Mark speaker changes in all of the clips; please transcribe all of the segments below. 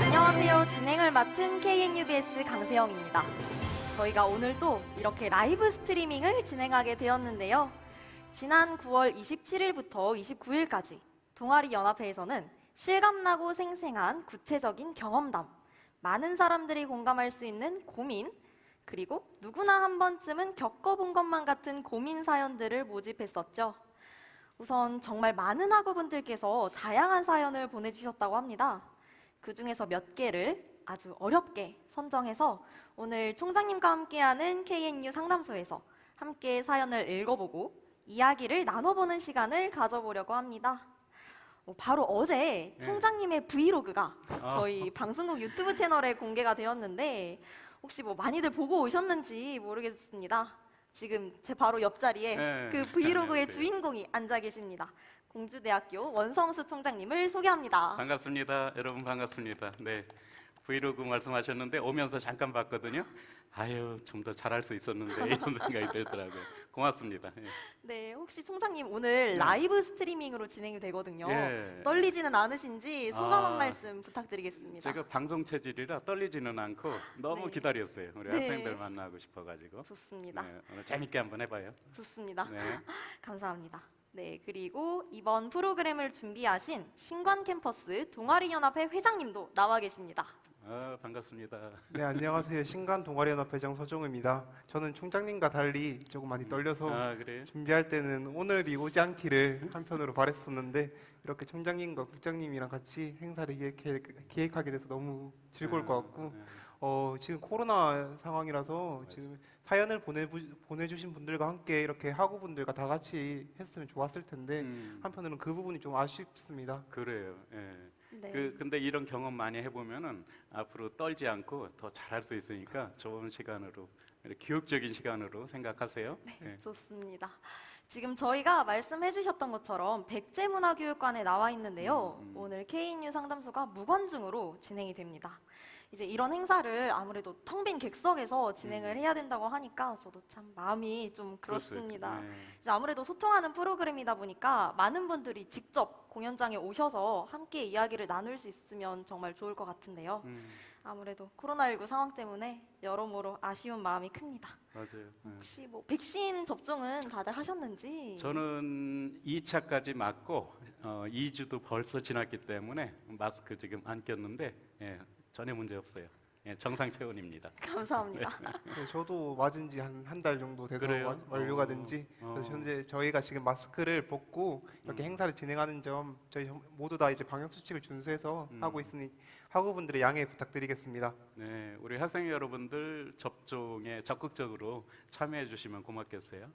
Speaker 1: 안녕하세요. 진행을 맡은 KNUBS 강세영입니다. 저희가 오늘 또 이렇게 라이브 스트리밍을 진행하게 되었는데요. 지난 9월 27일부터 29일까지 동아리연합회에서는 실감나고 생생한 구체적인 경험담, 많은 사람들이 공감할 수 있는 고민, 그리고 누구나 한 번쯤은 겪어본 것만 같은 고민 사연들을 모집했었죠. 우선 정말 많은 학우분들께서 다양한 사연을 보내주셨다고 합니다. 그 중에서 몇 개를 아주 어렵게 선정해서 오늘 총장님과 함께하는 KNU 상담소에서 함께 사연을 읽어보고 이야기를 나눠보는 시간을 가져보려고 합니다. 바로 어제 총장님의 브이로그가 저희 방송국 유튜브 채널에 공개가 되었는데 혹시 많이들 보고 오셨는지 모르겠습니다. 지금 제 바로 옆자리에 그 브이로그의 주인공이 앉아 계십니다. 공주대학교 원성수 총장님을 소개합니다.
Speaker 2: 반갑습니다. 여러분 반갑습니다. 네, 브이로그 말씀하셨는데 오면서 잠깐 봤거든요. 아유, 좀 더 잘할 수 있었는데 이런 생각이 들더라고요. 고맙습니다.
Speaker 1: 네, 혹시 총장님 오늘 라이브 스트리밍으로 진행이 되거든요. 떨리지는 않으신지 소감 한 말씀 부탁드리겠습니다.
Speaker 2: 제가 방송 체질이라 떨리지는 않고 너무 기다렸어요. 우리 학생들 만나고 싶어가지고.
Speaker 1: 좋습니다.
Speaker 2: 오늘 재밌게 한번 해봐요.
Speaker 1: 좋습니다. 감사합니다. 네, 그리고 이번 프로그램을 준비하신 신관캠퍼스 동아리연합회 회장님도 나와 계십니다.
Speaker 2: 반갑습니다.
Speaker 3: 네, 안녕하세요. 신관 동아리연합회장 서종우입니다. 저는 총장님과 달리 조금 많이 떨려서 준비할 때는 오늘이 오지 않기를 한편으로 바랬었는데 이렇게 총장님과 국장님이랑 같이 행사를 기획하게 돼서 너무 즐거울 것 같고 지금 코로나 상황이라서 지금 사연을 보내주신 분들과 함께 이렇게 학우분들과 다 같이 했으면 좋았을 텐데 한편으로는 그 부분이 좀 아쉽습니다.
Speaker 2: 그래요.
Speaker 1: 네.
Speaker 2: 근데 이런 경험 많이 해보면은 앞으로 떨지 않고 더 잘할 수 있으니까 좋은 시간으로, 교육적인 시간으로 생각하세요.
Speaker 1: 네, 좋습니다. 지금 저희가 말씀해 주셨던 것처럼 백제문화교육관에 나와 있는데요. 오늘 KNU 상담소가 무관중으로 진행이 됩니다. 이제 이런 행사를 아무래도 텅 빈 객석에서 진행을 해야 된다고 하니까 저도 참 마음이 좀 그렇습니다. 이제 아무래도 소통하는 프로그램이다 보니까 많은 분들이 직접 공연장에 오셔서 함께 이야기를 나눌 수 있으면 정말 좋을 것 같은데요. 아무래도 코로나19 상황 때문에 여러모로 아쉬운 마음이 큽니다.
Speaker 2: 맞아요.
Speaker 1: 혹시 백신 접종은 다들 하셨는지?
Speaker 2: 저는 2차까지 맞고 2주도 벌써 지났기 때문에 마스크 지금 안 꼈는데 전혀 문제 없어요. 정상 체온입니다.
Speaker 1: 감사합니다.
Speaker 3: 네, 저도 맞은 지 한 달 정도 돼서 완료가 된지 그래서 현재 저희가 지금 마스크를 벗고 이렇게 행사를 진행하는 점 저희 모두 다 이제 방역 수칙을 준수해서 하고 있으니 학우분들의 양해 부탁드리겠습니다.
Speaker 2: 네, 우리 학생 여러분들 접종에 적극적으로 참여해 주시면 고맙겠어요.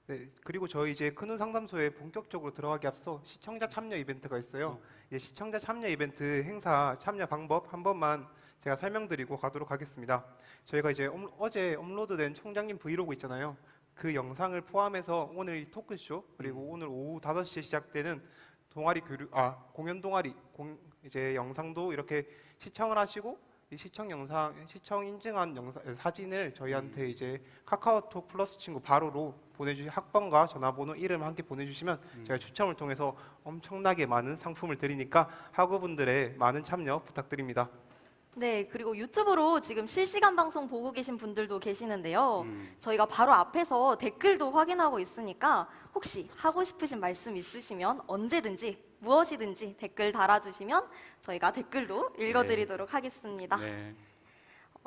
Speaker 3: 네, 그리고 저희 이제 큰훈 상담소에 본격적으로 들어가기 앞서 시청자 참여 이벤트가 있어요. 시청자 참여 이벤트 행사 참여 방법 한 번만 제가 설명드리고 가도록 하겠습니다. 저희가 이제 어제 업로드된 총장님 브이로그 있잖아요. 그 영상을 포함해서 오늘 토크쇼 그리고 오늘 오후 5시에 시작되는 공연 동아리 이제 영상도 이렇게 시청을 하시고 이 시청 인증한 사진을 저희한테 이제 카카오톡 플러스 친구 바로로 학번과 전화번호, 이름 함께 보내주시면 저희가 추첨을 통해서 엄청나게 많은 상품을 드리니까 학우분들의 많은 참여 부탁드립니다.
Speaker 1: 네, 그리고 유튜브로 지금 실시간 방송 보고 계신 분들도 계시는데요. 저희가 바로 앞에서 댓글도 확인하고 있으니까 혹시 하고 싶으신 말씀 있으시면 언제든지 무엇이든지 댓글 달아주시면 저희가 댓글도 읽어드리도록 하겠습니다.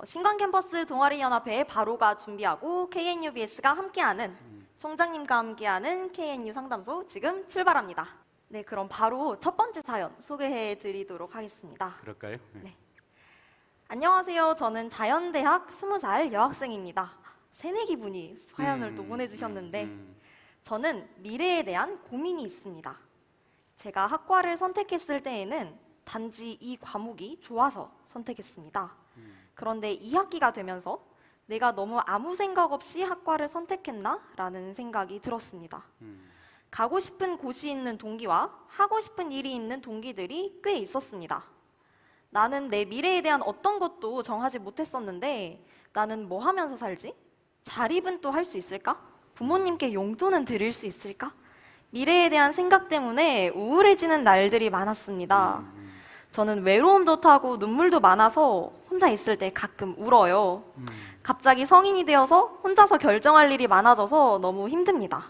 Speaker 1: 신관캠퍼스 동아리연합회 바로가 준비하고 KNUBS가 함께하는 총장님과 함께하는 KNU 상담소 지금 출발합니다. 네, 그럼 바로 첫 번째 사연 소개해드리도록 하겠습니다.
Speaker 2: 그럴까요?
Speaker 1: 네. 안녕하세요. 저는 자연대학 20살 여학생입니다. 새내기 분이 사연을 또 보내주셨는데 저는 미래에 대한 고민이 있습니다. 제가 학과를 선택했을 때에는 단지 이 과목이 좋아서 선택했습니다. 그런데 2학기가 되면서 내가 너무 아무 생각 없이 학과를 선택했나? 라는 생각이 들었습니다. 가고 싶은 곳이 있는 동기와 하고 싶은 일이 있는 동기들이 꽤 있었습니다. 나는 내 미래에 대한 어떤 것도 정하지 못했었는데 나는 뭐 하면서 살지? 자립은 또 할 수 있을까? 부모님께 용돈은 드릴 수 있을까? 미래에 대한 생각 때문에 우울해지는 날들이 많았습니다. 저는 외로움도 타고 눈물도 많아서 혼자 있을 때 가끔 울어요. 갑자기 성인이 되어서 혼자서 결정할 일이 많아져서 너무 힘듭니다.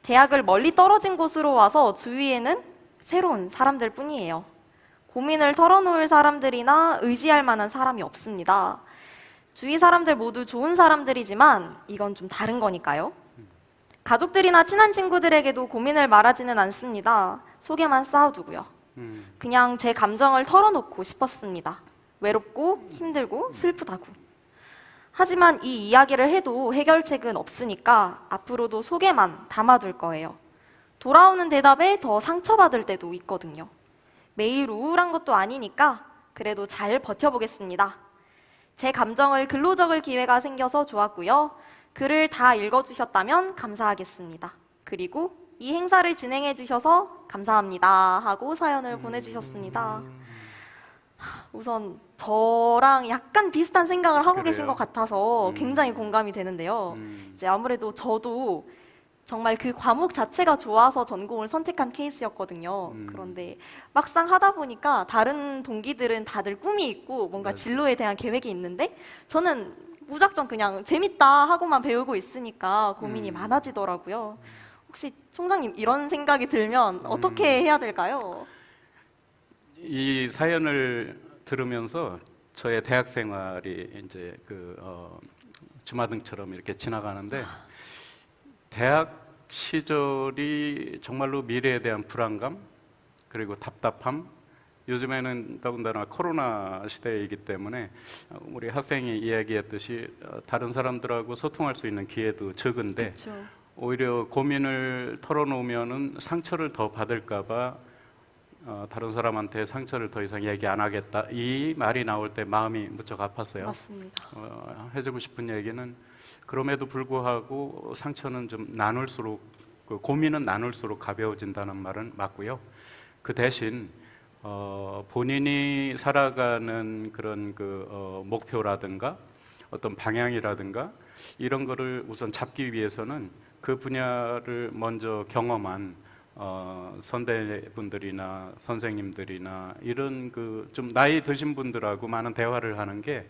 Speaker 1: 대학을 멀리 떨어진 곳으로 와서 주위에는 새로운 사람들 뿐이에요. 고민을 털어놓을 사람들이나 의지할 만한 사람이 없습니다. 주위 사람들 모두 좋은 사람들이지만 이건 좀 다른 거니까요. 가족들이나 친한 친구들에게도 고민을 말하지는 않습니다. 속에만 쌓아두고요. 그냥 제 감정을 털어놓고 싶었습니다. 외롭고 힘들고 슬프다고. 하지만 이 이야기를 해도 해결책은 없으니까 앞으로도 속에만 담아둘 거예요. 돌아오는 대답에 더 상처받을 때도 있거든요. 매일 우울한 것도 아니니까 그래도 잘 버텨보겠습니다. 제 감정을 글로 적을 기회가 생겨서 좋았고요. 글을 다 읽어주셨다면 감사하겠습니다. 그리고 이 행사를 진행해 주셔서 감사합니다 하고 사연을 보내주셨습니다. 우선 저랑 약간 비슷한 생각을 하고
Speaker 2: 그래요?
Speaker 1: 계신 것 같아서 굉장히 공감이 되는데요. 이제 아무래도 저도 정말 그 과목 자체가 좋아서 전공을 선택한 케이스였거든요. 그런데 막상 하다 보니까 다른 동기들은 다들 꿈이 있고 뭔가
Speaker 2: 맞아요.
Speaker 1: 진로에 대한 계획이 있는데 저는 무작정 그냥 재밌다 하고만 배우고 있으니까 고민이 많아지더라고요. 혹시 총장님 이런 생각이 들면 어떻게 해야 될까요?
Speaker 2: 이 사연을 들으면서 저의 대학 생활이 이제 주마등처럼 이렇게 지나가는데 대학 시절이 정말로 미래에 대한 불안감 그리고 답답함 요즘에는 더군다나 코로나 시대이기 때문에 우리 학생이 이야기했듯이 다른 사람들하고 소통할 수 있는 기회도 적은데
Speaker 1: 그렇죠.
Speaker 2: 오히려 고민을 털어놓으면은 상처를 더 받을까봐 다른 사람한테 상처를 더 이상 얘기 안 하겠다 이 말이 나올 때 마음이 무척 아팠어요.
Speaker 1: 맞습니다.
Speaker 2: 해주고 싶은 얘기는 그럼에도 불구하고 상처는 좀 나눌수록 고민은 나눌수록 가벼워진다는 말은 맞고요. 그 대신 본인이 살아가는 그런 목표라든가 어떤 방향이라든가 이런 거를 우선 잡기 위해서는 그 분야를 먼저 경험한 선배분들이나 선생님들이나 이런 좀 나이 드신 분들하고 많은 대화를 하는 게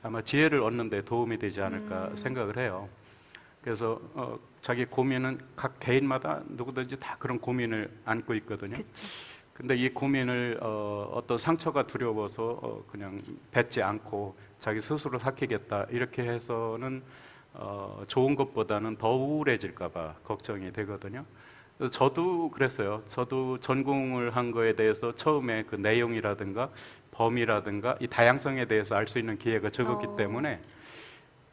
Speaker 2: 아마 지혜를 얻는 데 도움이 되지 않을까 생각을 해요. 그래서 자기 고민은 각 개인마다 누구든지 다 그런 고민을 안고 있거든요. 근데 이 고민을 어떤 상처가 두려워서 그냥 뱉지 않고 자기 스스로 삭히겠다 이렇게 해서는 좋은 것보다는 더 우울해질까 봐 걱정이 되거든요. 그래서 저도 그랬어요. 저도 전공을 한 거에 대해서 처음에 그 내용이라든가 범위라든가 이 다양성에 대해서 알 수 있는 기회가 적었기 때문에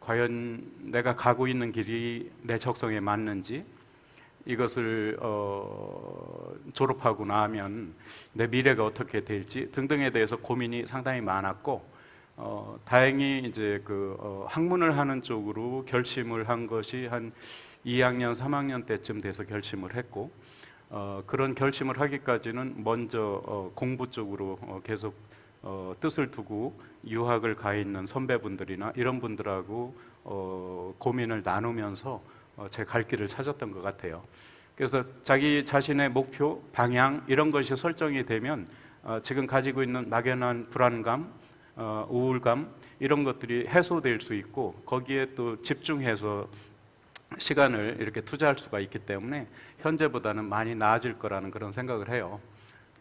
Speaker 2: 과연 내가 가고 있는 길이 내 적성에 맞는지 이것을 졸업하고 나면 내 미래가 어떻게 될지 등등에 대해서 고민이 상당히 많았고 다행히 이제 학문을 하는 쪽으로 결심을 한 것이 한 2학년, 3학년 때쯤 돼서 결심을 했고 그런 결심을 하기까지는 먼저 공부 쪽으로 계속 뜻을 두고 유학을 가 있는 선배분들이나 이런 분들하고 고민을 나누면서 제 갈 길을 찾았던 것 같아요. 그래서 자기 자신의 목표, 방향 이런 것이 설정이 되면 지금 가지고 있는 막연한 불안감, 우울감 이런 것들이 해소될 수 있고 거기에 또 집중해서 시간을 이렇게 투자할 수가 있기 때문에 현재보다는 많이 나아질 거라는 그런 생각을 해요.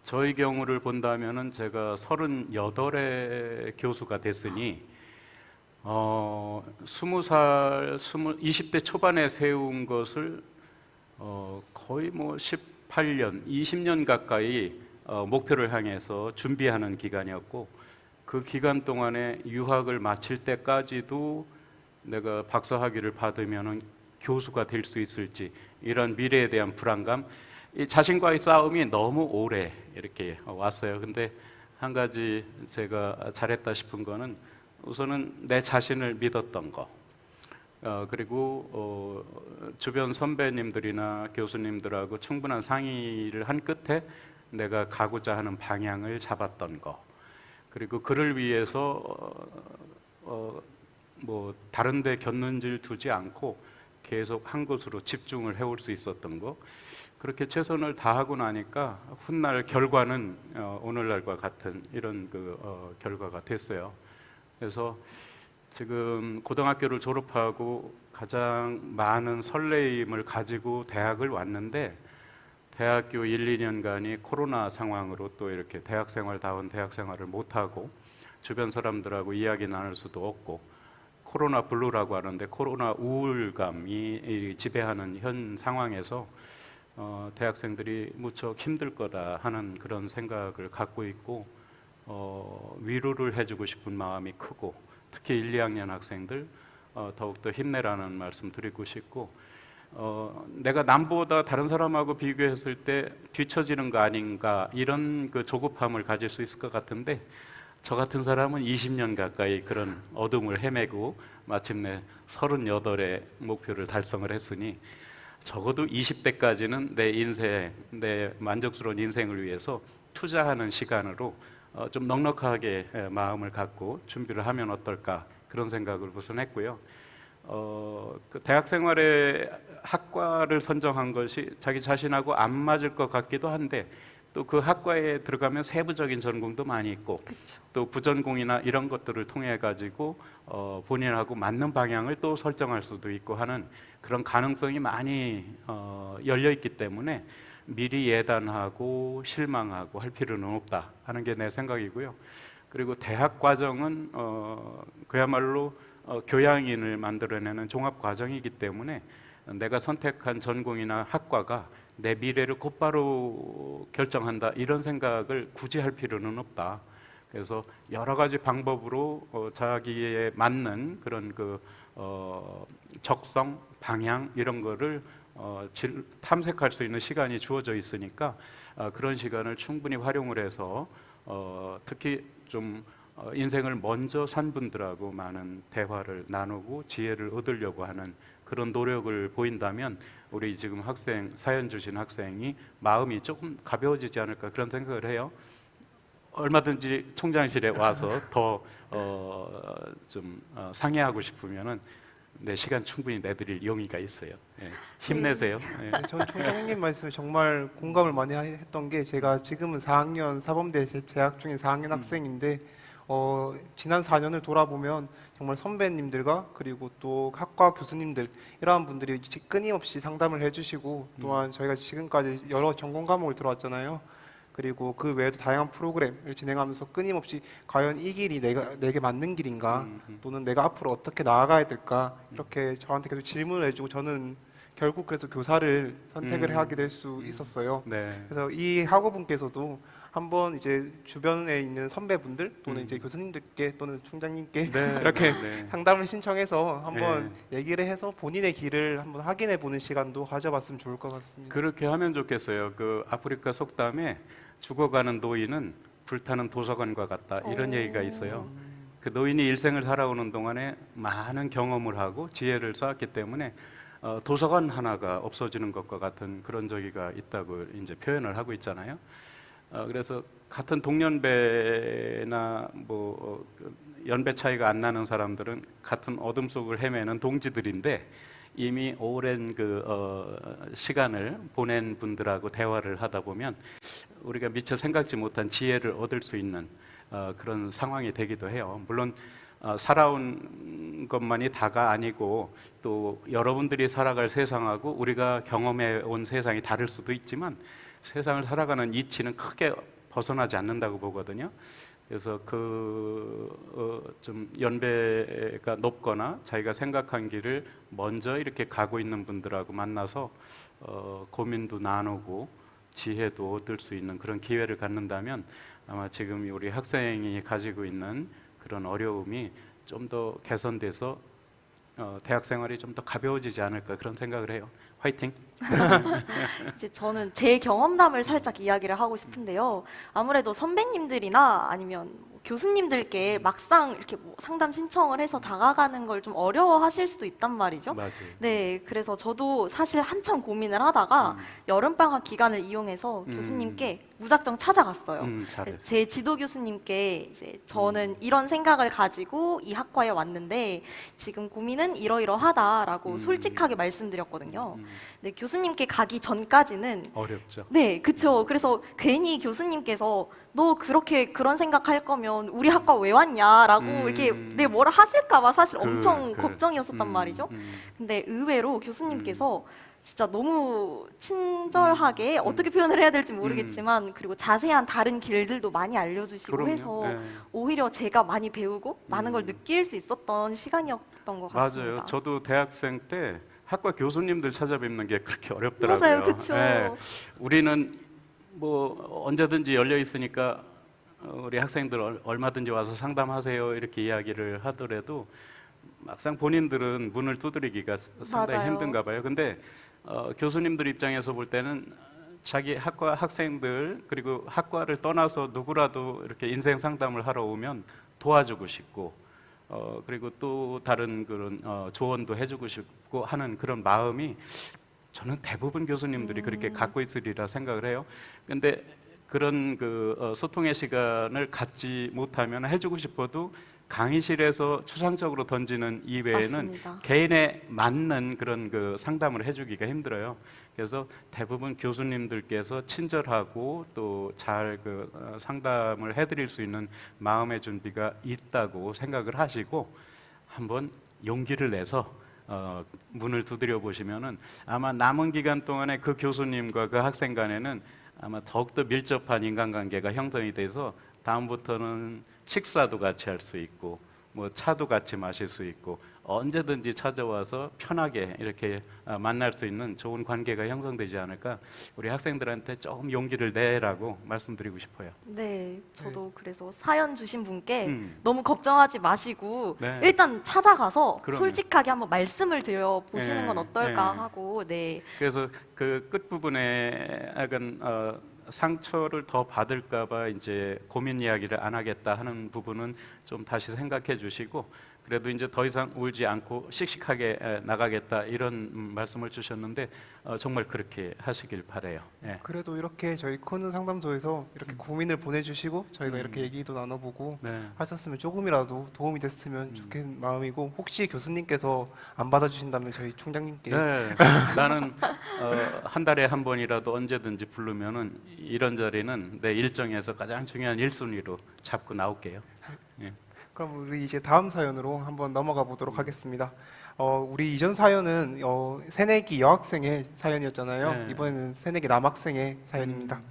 Speaker 2: 저희 경우를 본다면은 제가 38의 교수가 됐으니 20대 초반에 세운 것을 거의 18년, 20년 가까이 목표를 향해서 준비하는 기간이었고 그 기간 동안에 유학을 마칠 때까지도 내가 박사학위를 받으면은 교수가 될 수 있을지 이런 미래에 대한 불안감, 이 자신과의 싸움이 너무 오래 이렇게 왔어요. 근데 한 가지 제가 잘했다 싶은 거는 우선은 내 자신을 믿었던 거, 그리고 주변 선배님들이나 교수님들하고 충분한 상의를 한 끝에 내가 가고자 하는 방향을 잡았던 거, 그리고 그를 위해서 다른 데 곁눈질 두지 않고 계속 한 곳으로 집중을 해올 수 있었던 거, 그렇게 최선을 다하고 나니까 훗날 결과는 오늘날과 같은 이런 결과가 됐어요. 그래서 지금 고등학교를 졸업하고 가장 많은 설레임을 가지고 대학을 왔는데 대학교 1, 2년간이 코로나 상황으로 또 이렇게 대학생활다운 대학생활을 못하고 주변 사람들하고 이야기 나눌 수도 없고 코로나 블루라고 하는데 코로나 우울감이 지배하는 현 상황에서 대학생들이 무척 힘들 거다 하는 그런 생각을 갖고 있고 위로를 해주고 싶은 마음이 크고 특히 1, 2학년 학생들 더욱더 힘내라는 말씀 드리고 싶고 내가 남보다 다른 사람하고 비교했을 때 뒤처지는 거 아닌가 이런 그 조급함을 가질 수 있을 것 같은데 저 같은 사람은 20년 가까이 그런 어둠을 헤매고 마침내 38의 목표를 달성을 했으니 적어도 20대까지는 내 인생, 내 만족스러운 인생을 위해서 투자하는 시간으로 좀 넉넉하게 마음을 갖고 준비를 하면 어떨까 그런 생각을 우선 했고요. 그 대학 생활의 학과를 선정한 것이 자기 자신하고 안 맞을 것 같기도 한데 또 그 학과에 들어가면 세부적인 전공도 많이 있고 또 부전공이나 이런 것들을 통해 가지고 본인하고 맞는 방향을 또 설정할 수도 있고 하는 그런 가능성이 많이 열려 있기 때문에 미리 예단하고 실망하고 할 필요는 없다 하는 게 내 생각이고요. 그리고 대학 과정은 그야말로 교양인을 만들어내는 종합 과정이기 때문에 내가 선택한 전공이나 학과가 내 미래를 곧바로 결정한다 이런 생각을 굳이 할 필요는 없다. 그래서 여러 가지 방법으로 자기에 맞는 그런 적성, 방향 이런 거를 탐색할 수 있는 시간이 주어져 있으니까 그런 시간을 충분히 활용을 해서 특히 좀 인생을 먼저 산 분들하고 많은 대화를 나누고 지혜를 얻으려고 하는 그런 노력을 보인다면 우리 지금 학생 사연 주신 학생이 마음이 조금 가벼워지지 않을까 그런 생각을 해요. 얼마든지 총장실에 와서 더 좀 상의하고 싶으면은 내 시간 충분히 내드릴 용의가 있어요. 예. 힘내세요. 예.
Speaker 3: 네, 전 총장님 말씀에 정말 공감을 많이 했던 게 제가 지금은 4학년 사범대 재학 중인 4학년 학생인데 지난 4년을 돌아보면 정말 선배님들과 그리고 또 학과 교수님들 이러한 분들이 끊임없이 상담을 해주시고 또한 저희가 지금까지 여러 전공 과목을 들어왔잖아요. 그리고 그 외에도 다양한 프로그램을 진행하면서 끊임없이 과연 이 길이 내게 맞는 길인가 또는 내가 앞으로 어떻게 나아가야 될까 이렇게 저한테 계속 질문을 해주고 저는 결국 그래서 교사를 선택을 하게 될 수 있었어요.
Speaker 2: 네.
Speaker 3: 그래서 이 학우분께서도 한번 이제 주변에 있는 선배분들 또는 이제 교수님들께 또는 총장님께
Speaker 2: 네.
Speaker 3: 이렇게
Speaker 2: 네.
Speaker 3: 상담을 신청해서 한번 얘기를 해서 본인의 길을 한번 확인해 보는 시간도 가져봤으면 좋을 것 같습니다.
Speaker 2: 그렇게 하면 좋겠어요. 그 아프리카 속담에 죽어가는 노인은 불타는 도서관과 같다 이런 얘기가 있어요. 그 노인이 일생을 살아오는 동안에 많은 경험을 하고 지혜를 쌓았기 때문에 도서관 하나가 없어지는 것과 같은 그런 저기가 있다고 이제 표현을 하고 있잖아요. 그래서 같은 동년배나 연배 차이가 안 나는 사람들은 같은 어둠 속을 헤매는 동지들인데 이미 오랜 시간을 보낸 분들하고 대화를 하다 보면 우리가 미처 생각지 못한 지혜를 얻을 수 있는 그런 상황이 되기도 해요. 물론 살아온 것만이 다가 아니고 또 여러분들이 살아갈 세상하고 우리가 경험해 온 세상이 다를 수도 있지만 세상을 살아가는 이치는 크게 벗어나지 않는다고 보거든요. 그래서 좀 연배가 높거나 자기가 생각한 길을 먼저 이렇게 가고 있는 분들하고 만나서 고민도 나누고 지혜도 얻을 수 있는 그런 기회를 갖는다면 아마 지금 우리 학생이 가지고 있는 그런 어려움이 좀 더 개선돼서 대학 생활이 좀 더 가벼워지지 않을까 그런 생각을 해요. 화이팅!
Speaker 1: 이제 저는 제 경험담을 살짝 이야기를 하고 싶은데요. 아무래도 선배님들이나 아니면 교수님들께 막상 이렇게 상담 신청을 해서 다가가는 걸 좀 어려워하실 수도 있단 말이죠.
Speaker 2: 맞아요.
Speaker 1: 네, 그래서 저도 사실 한참 고민을 하다가 여름방학 기간을 이용해서 교수님께 무작정 찾아갔어요.
Speaker 2: 잘했어요.
Speaker 1: 제 지도 교수님께 이제 저는 이런 생각을 가지고 이 학과에 왔는데 지금 고민은 이러이러하다라고 솔직하게 말씀드렸거든요. 네, 교수님께 가기 전까지는
Speaker 2: 어렵죠.
Speaker 1: 네, 그쵸. 그래서 괜히 교수님께서 너 그렇게 그런 생각할 거면 우리 학과 왜 왔냐라고 이렇게 네, 뭐라 하실까 봐 사실 엄청 걱정이었었단 말이죠. 근데 의외로 교수님께서 진짜 너무 친절하게 어떻게 표현을 해야 될지 모르겠지만 그리고 자세한 다른 길들도 많이 알려주시고
Speaker 2: 그럼요.
Speaker 1: 해서
Speaker 2: 예.
Speaker 1: 오히려 제가 많이 배우고 많은 걸 느낄 수 있었던 시간이었던 것 같습니다.
Speaker 2: 맞아요. 저도 대학생 때 학과 교수님들 찾아뵙는 게 그렇게 어렵더라고요.
Speaker 1: 맞아요, 그쵸.
Speaker 2: 예. 우리는 뭐 언제든지 열려 있으니까 우리 학생들 얼마든지 와서 상담하세요 이렇게 이야기를 하더라도 막상 본인들은 문을 두드리기가 상당히
Speaker 1: 맞아요.
Speaker 2: 힘든가 봐요. 근데 교수님들 입장에서 볼 때는 자기 학과 학생들 그리고 학과를 떠나서 누구라도 이렇게 인생 상담을 하러 오면 도와주고 싶고 그리고 또 다른 그런 조언도 해주고 싶고 하는 그런 마음이 저는 대부분 교수님들이 그렇게 갖고 있으리라 생각을 해요. 근데 그런 소통의 시간을 갖지 못하면 해주고 싶어도 강의실에서 추상적으로 던지는 이외에는
Speaker 1: 맞습니다.
Speaker 2: 개인에 맞는 그런 상담을 해주기가 힘들어요. 그래서 대부분 교수님들께서 친절하고 또 잘 상담을 해드릴 수 있는 마음의 준비가 있다고 생각을 하시고 한번 용기를 내서 문을 두드려 보시면은 아마 남은 기간 동안에 그 교수님과 그 학생 간에는 아마 더욱더 밀접한 인간관계가 형성이 돼서 다음부터는 식사도 같이 할 수 있고 뭐 차도 같이 마실 수 있고 언제든지 찾아와서 편하게 이렇게 만날 수 있는 좋은 관계가 형성되지 않을까 우리 학생들한테 조금 용기를 내라고 말씀드리고 싶어요.
Speaker 1: 네, 저도 그래서 사연 주신 분께
Speaker 2: 너무
Speaker 1: 너무 걱정하지 마시고
Speaker 2: 네.
Speaker 1: 일단 찾아가서
Speaker 2: 그럼요.
Speaker 1: 솔직하게 한번 말씀을 드려 보시는
Speaker 2: 네,
Speaker 1: 건 어떨까
Speaker 2: 네.
Speaker 1: 하고 네,
Speaker 2: 그래서 그 끝부분에 약간 상처를 더 받을까봐 이제 고민 이야기를 안 하겠다 하는 부분은 좀 다시 생각해 주시고 그래도 이제 더 이상 울지 않고 씩씩하게 나가겠다 이런 말씀을 주셨는데 정말 그렇게 하시길 바래요. 예.
Speaker 3: 그래도 이렇게 저희 코는 상담소에서 이렇게 고민을 보내주시고 저희가 이렇게 얘기도 나눠보고
Speaker 2: 네.
Speaker 3: 하셨으면 조금이라도 도움이 됐으면 좋겠는 마음이고 혹시 교수님께서 안 받아주신다면 저희 총장님께
Speaker 2: 네, 나는 한 달에 한 번이라도 언제든지 부르면은 이런 자리는 내 일정에서 가장 중요한 1순위로 잡고 나올게요. 예.
Speaker 3: 그럼 우리 이제 다음 사연으로 한번 넘어가 보도록 하겠습니다. 우리 이전 사연은 새내기 여학생의 사연이었잖아요.
Speaker 2: 네.
Speaker 3: 이번에는 새내기 남학생의 사연입니다.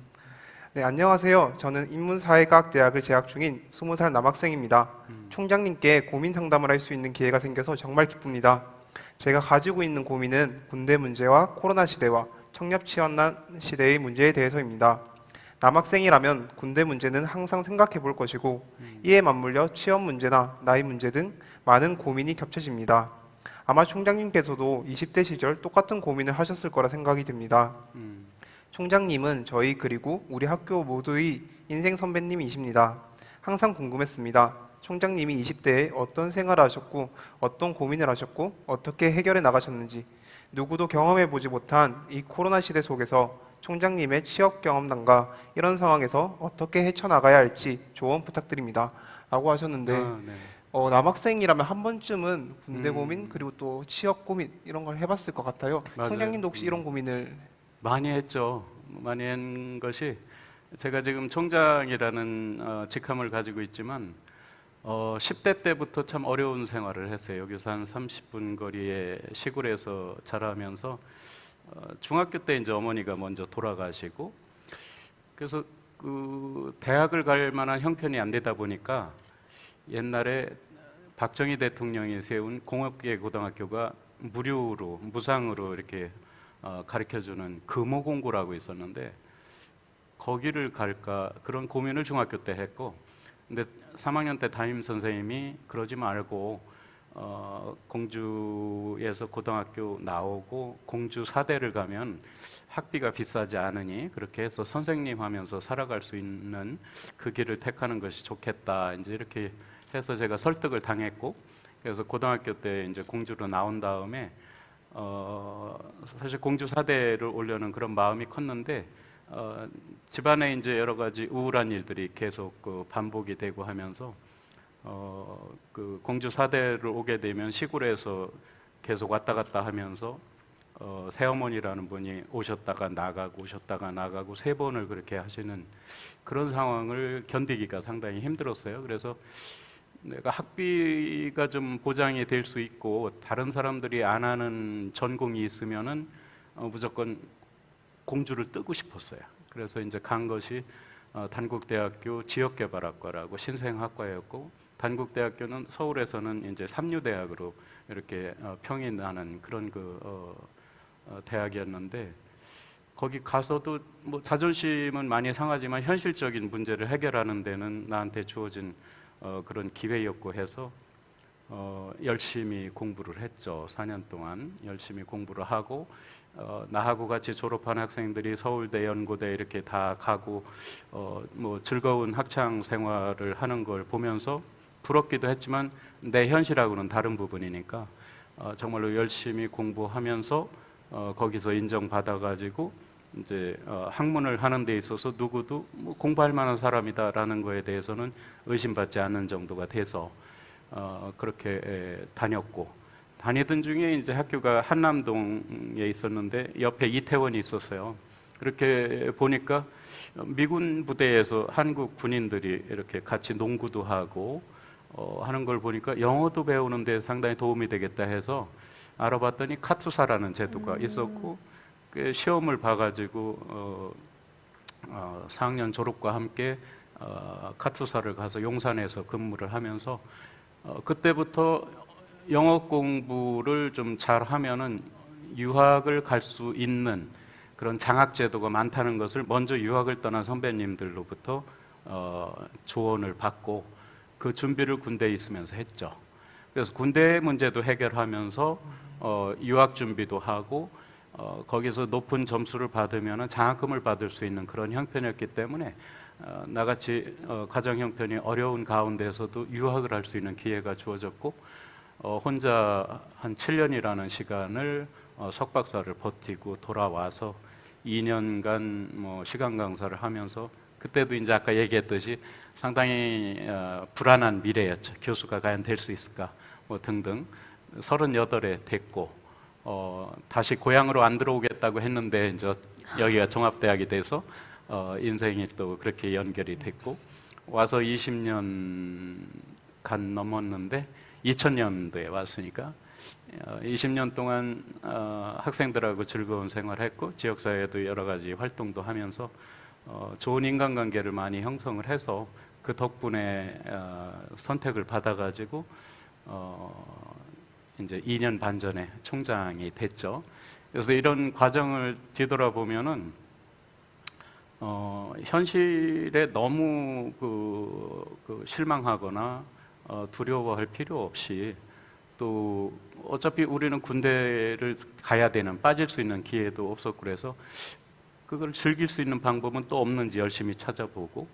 Speaker 3: 네, 안녕하세요. 저는 인문사회과학대학을 재학 중인 20살 남학생입니다. 총장님께 고민 상담을 할 수 있는 기회가 생겨서 정말 기쁩니다. 제가 가지고 있는 고민은 군대 문제와 코로나 시대와 청렵 취업난 시대의 문제에 대해서입니다. 남학생이라면 군대 문제는 항상 생각해 볼 것이고 이에 맞물려 취업 문제나 나이 문제 등 많은 고민이 겹쳐집니다. 아마 총장님께서도 20대 시절 똑같은 고민을 하셨을 거라 생각이 듭니다. 총장님은 저희 그리고 우리 학교 모두의 인생 선배님이십니다. 항상 궁금했습니다. 총장님이 20대에 어떤 생활을 하셨고 어떤 고민을 하셨고 어떻게 해결해 나가셨는지 누구도 경험해 보지 못한 이 코로나 시대 속에서 총장님의 취업 경험담과 이런 상황에서 어떻게 헤쳐나가야 할지 조언 부탁드립니다. 라고 하셨는데
Speaker 2: 네.
Speaker 3: 남학생이라면 한 번쯤은 군대 고민 그리고 또 취업 고민 이런 걸 해봤을 것 같아요.
Speaker 2: 맞아요.
Speaker 3: 총장님도 혹시 이런 고민을
Speaker 2: 많이 했죠. 많이 한 것이 제가 지금 총장이라는 직함을 가지고 있지만 10대 때부터 참 어려운 생활을 했어요. 여기서 한 30분 거리의 시골에서 자라면서 중학교 때 이제 어머니가 먼저 돌아가시고 그래서 그 대학을 갈 만한 형편이 안 되다 보니까 옛날에 박정희 대통령이 세운 공업계 고등학교가 무료로 무상으로 이렇게 가르쳐주는 금호공고라고 있었는데 거기를 갈까 그런 고민을 중학교 때 했고 근데 3학년 때 담임 선생님이 그러지 말고 공주에서 고등학교 나오고 공주 사대를 가면 학비가 비싸지 않으니 그렇게 해서 선생님 하면서 살아갈 수 있는 그 길을 택하는 것이 좋겠다 이제 이렇게 해서 제가 설득을 당했고 그래서 고등학교 때 이제 공주로 나온 다음에 사실 공주 사대를 오려는 그런 마음이 컸는데 집안에 이제 여러 가지 우울한 일들이 계속 반복이 되고 하면서 그 공주 사대를 오게 되면 시골에서 계속 왔다 갔다 하면서 새어머니라는 분이 오셨다가 나가고 오셨다가 나가고 3번을 그렇게 하시는 그런 상황을 견디기가 상당히 힘들었어요. 그래서 내가 학비가 좀 보장이 될 수 있고 다른 사람들이 안 하는 전공이 있으면은 무조건 공주를 뜨고 싶었어요. 그래서 이제 간 것이 단국대학교 지역개발학과라고 신생학과였고, 단국대학교는 서울에서는 이제 삼류대학으로 이렇게 평이 나는 그런 대학이었는데, 거기 가서도 뭐 자존심은 많이 상하지만 현실적인 문제를 해결하는 데는 나한테 주어진 그런 기회였고 해서 열심히 공부를 했죠. 4년 동안 열심히 공부를 하고, 나하고 같이 졸업한 학생들이 서울대, 연고대 이렇게 다 가고 뭐 즐거운 학창 생활을 하는 걸 보면서 부럽기도 했지만 내 현실하고는 다른 부분이니까 정말로 열심히 공부하면서 거기서 인정받아가지고 이제 학문을 하는 데 있어서 누구도 뭐 공부할 만한 사람이다라는 거에 대해서는 의심받지 않는 정도가 돼서 그렇게 다녔고, 다니던 중에 이제 학교가 한남동에 있었는데 옆에 이태원이 있었어요. 그렇게 보니까 미군 부대에서 한국 군인들이 이렇게 같이 농구도 하고 하는 걸 보니까 영어도 배우는데 상당히 도움이 되겠다 해서 알아봤더니 카투사라는 제도가 있었고, 그 시험을 봐가지고 4학년 졸업과 함께 카투사를 가서 용산에서 근무를 하면서 그때부터 영어 공부를 좀 잘하면은 유학을 갈 수 있는 그런 장학 제도가 많다는 것을 먼저 유학을 떠난 선배님들로부터 조언을 받고 그 준비를 군대에 있으면서 했죠. 그래서 군대 문제도 해결하면서 유학 준비도 하고 거기서 높은 점수를 받으면 장학금을 받을 수 있는 그런 형편이었기 때문에 나같이 가정 형편이 어려운 가운데서도 유학을 할 수 있는 기회가 주어졌고, 혼자 한 7년이라는 시간을 석박사를 버티고 돌아와서 2년간 뭐 시간 강사를 하면서, 그때도 이제 아까 얘기했듯이 상당히 불안한 미래였죠. 교수가 과연 될 수 있을까 뭐 등등. 38에 됐고 다시 고향으로 안 들어오겠다고 했는데 이제 여기가 종합대학이 돼서 인생이 또 그렇게 연결이 됐고, 와서 20년 간 넘었는데 2000년도에 왔으니까 20년 동안 학생들하고 즐거운 생활했고 지역사회에도 여러 가지 활동도 하면서 좋은 인간관계를 많이 형성을 해서 그 덕분에 선택을 받아가지고 이제 2년 반 전에 총장이 됐죠. 그래서 이런 과정을 뒤돌아보면은 현실에 너무 실망하거나 두려워할 필요 없이, 또 어차피 우리는 군대를 가야 되는, 빠질 수 있는 기회도 없었고 그래서 그걸 즐길 수 있는 방법은 또 없는지 열심히 찾아보고,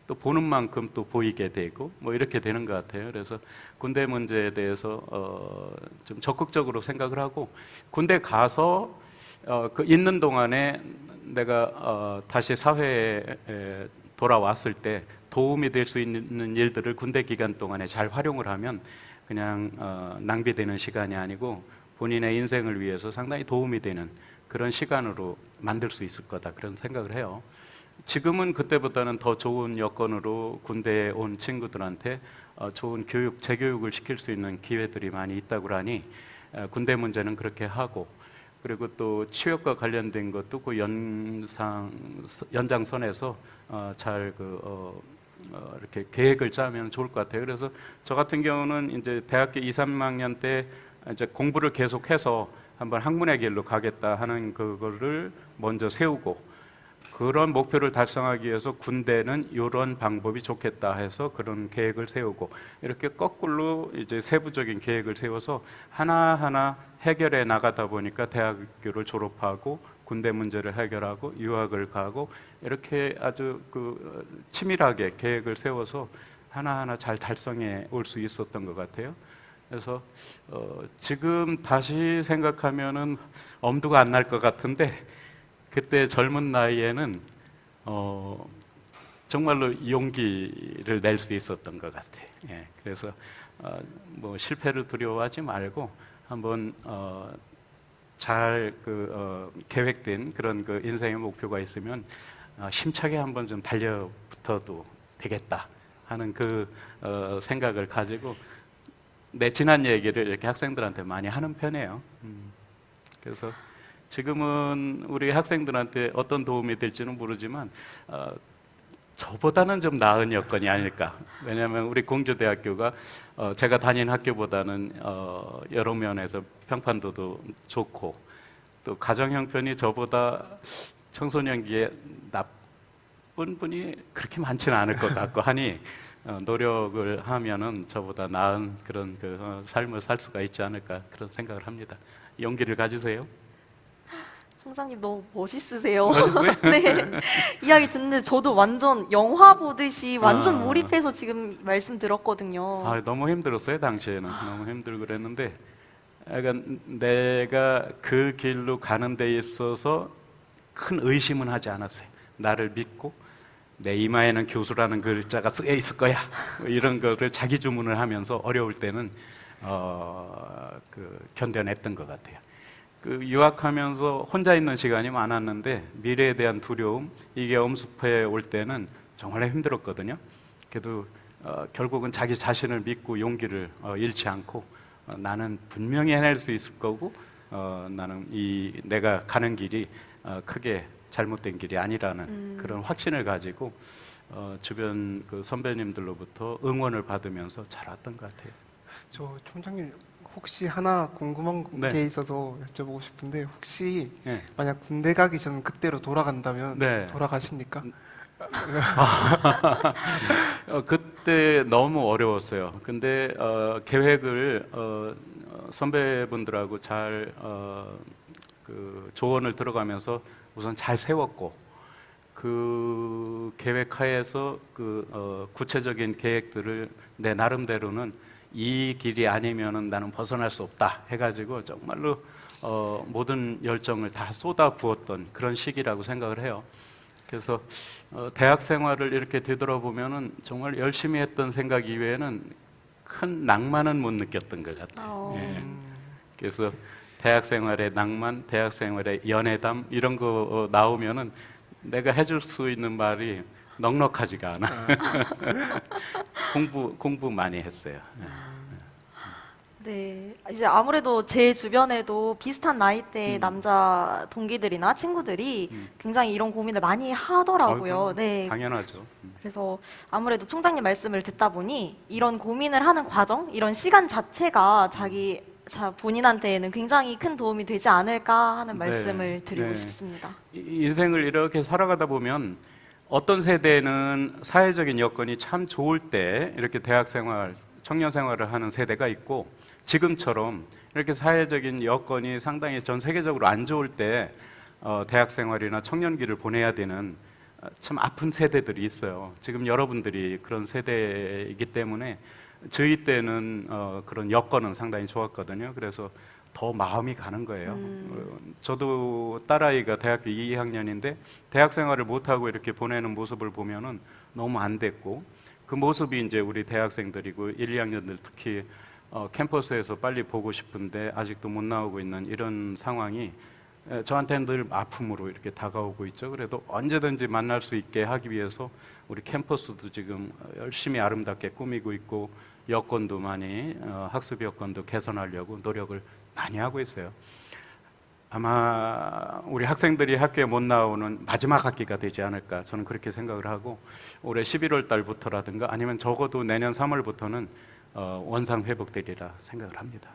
Speaker 2: 또 보는 만큼 또 보이게 되고 뭐 이렇게 되는 것 같아요. 그래서 군대 문제에 대해서 좀 적극적으로 생각을 하고, 군대 가서 그 있는 동안에 내가 다시 사회에 돌아왔을 때 도움이 될 수 있는 일들을 군대 기간 동안에 잘 활용을 하면 그냥 낭비되는 시간이 아니고 본인의 인생을 위해서 상당히 도움이 되는 그런 시간으로 만들 수 있을 거다, 그런 생각을 해요. 지금은 그때보다는 더 좋은 여건으로 군대에 온 친구들한테 좋은 교육, 재교육을 시킬 수 있는 기회들이 많이 있다고 하니 군대 문제는 그렇게 하고, 그리고 또 취업과 관련된 것도 그 연장선에서 잘 이렇게 계획을 짜면 좋을 것 같아요. 그래서 저 같은 경우는 이제 대학교 2, 3학년 때 이제 공부를 계속해서 한번 학문의 길로 가겠다 하는 그거를 먼저 세우고, 그런 목표를 달성하기 위해서 군대는 이런 방법이 좋겠다 해서 그런 계획을 세우고, 이렇게 거꾸로 이제 세부적인 계획을 세워서 하나하나 해결해 나가다 보니까 대학교를 졸업하고 군대 문제를 해결하고 유학을 가고 이렇게 아주 치밀하게 계획을 세워서 하나하나 잘 달성해 올 수 있었던 것 같아요. 그래서 지금 다시 생각하면은 엄두가 안 날 것 같은데, 그때 젊은 나이에는 정말로 용기를 낼 수 있었던 것 같아요. 예, 그래서 뭐 실패를 두려워하지 말고 한번 잘 계획된 그런 그 인생의 목표가 있으면 힘차게 한번 좀 달려붙어도 되겠다 하는 그 생각을 가지고 내 지난 얘기를 이렇게 학생들한테 많이 하는 편이에요. 그래서 지금은 우리 학생들한테 어떤 도움이 될지는 모르지만 저보다는 좀 나은 여건이 아닐까. 왜냐하면 우리 공주대학교가 제가 다닌 학교보다는 여러 면에서 평판도도 좋고 또 가정 형편이 저보다 청소년기에 나쁜 분이 그렇게 많지는 않을 것 같고 하니 노력을 하면은 저보다 나은 그런 삶을 살 수가 있지 않을까 그런 생각을 합니다. 용기를 가지세요.
Speaker 1: 총장님 너무 멋있으세요.
Speaker 2: 멋있어요?
Speaker 1: 네. 이야기 듣는데 저도 완전 영화 보듯이 완전
Speaker 2: 아.
Speaker 1: 몰입해서 지금 말씀 들었거든요.
Speaker 2: 너무 힘들었어요 당시에는. 너무 힘들고 그랬는데 약간 내가 그 길로 가는 데 있어서 큰 의심은 하지 않았어요. 나를 믿고 내 이마에는 교수라는 글자가 쓰여 있을 거야. 이런 거를 자기 주문을 하면서 어려울 때는 견뎌냈던 것 같아요. 유학하면서 혼자 있는 시간이 많았는데 미래에 대한 두려움 이게 엄습해 올 때는 정말 힘들었거든요. 그래도 결국은 자기 자신을 믿고 용기를 잃지 않고 나는 분명히 해낼 수 있을 거고 나는 내가 가는 길이 크게 잘못된 길이 아니라는 그런 확신을 가지고 주변 선배님들로부터 응원을 받으면서 자랐던 것 같아요.
Speaker 3: 저 총장님 혹시 하나 궁금한
Speaker 2: 네.
Speaker 3: 게 있어서 여쭤보고 싶은데 혹시
Speaker 2: 네.
Speaker 3: 만약 군대 가기 전 그때로 돌아간다면
Speaker 2: 네.
Speaker 3: 돌아가십니까?
Speaker 2: 그때 너무 어려웠어요. 근데 계획을 선배분들하고 잘 조언을 들어가면서 우선 잘 세웠고 그 계획 하에서 구체적인 계획들을 내 나름대로는 이 길이 아니면은 나는 벗어날 수 없다 해가지고 정말로 모든 열정을 다 쏟아 부었던 그런 시기라고 생각을 해요. 그래서 대학 생활을 이렇게 되돌아보면은 정말 열심히 했던 생각 이외에는 큰 낭만은 못 느꼈던 것 같아요. 예. 그래서 대학 생활의 낭만, 대학 생활의 연애담 이런 거 나오면은 내가 해줄 수 있는 말이 넉넉하지가 않아. 공부 많이 했어요.
Speaker 1: 네, 이제 아무래도 제 주변에도 비슷한 나이대의 남자 동기들이나 친구들이 굉장히 이런 고민을 많이 하더라고요.
Speaker 2: 아이고,
Speaker 1: 네,
Speaker 2: 당연하죠.
Speaker 1: 그래서 아무래도 총장님 말씀을 듣다 보니 이런 고민을 하는 과정, 이런 시간 자체가 본인한테는 굉장히 큰 도움이 되지 않을까 하는
Speaker 2: 네,
Speaker 1: 말씀을 드리고
Speaker 2: 네.
Speaker 1: 싶습니다.
Speaker 2: 인생을 이렇게 살아가다 보면 어떤 세대는 사회적인 여건이 참 좋을 때 이렇게 대학 생활, 청년 생활을 하는 세대가 있고 지금처럼 이렇게 사회적인 여건이 상당히 전 세계적으로 안 좋을 때 대학 생활이나 청년기를 보내야 되는 참 아픈 세대들이 있어요. 지금 여러분들이 그런 세대이기 때문에 저희 때는 그런 여건은 상당히 좋았거든요. 그래서 더 마음이 가는 거예요. 저도 딸아이가 대학교 2학년인데 대학 생활을 못하고 이렇게 보내는 모습을 보면은 너무 안 됐고 그 모습이 이제 우리 대학생들이고 1, 2학년들 특히 캠퍼스에서 빨리 보고 싶은데 아직도 못 나오고 있는 이런 상황이 저한테는 늘 아픔으로 이렇게 다가오고 있죠. 그래도 언제든지 만날 수 있게 하기 위해서 우리 캠퍼스도 지금 열심히 아름답게 꾸미고 있고 여건도 많이 학습 여건도 개선하려고 노력을 많이 하고 있어요. 아마 우리 학생들이 학교에 못 나오는 마지막 학기가 되지 않을까 저는 그렇게 생각을 하고 올해 11월 달부터라든가 아니면 적어도 내년 3월부터는 원상 회복되리라 생각을 합니다.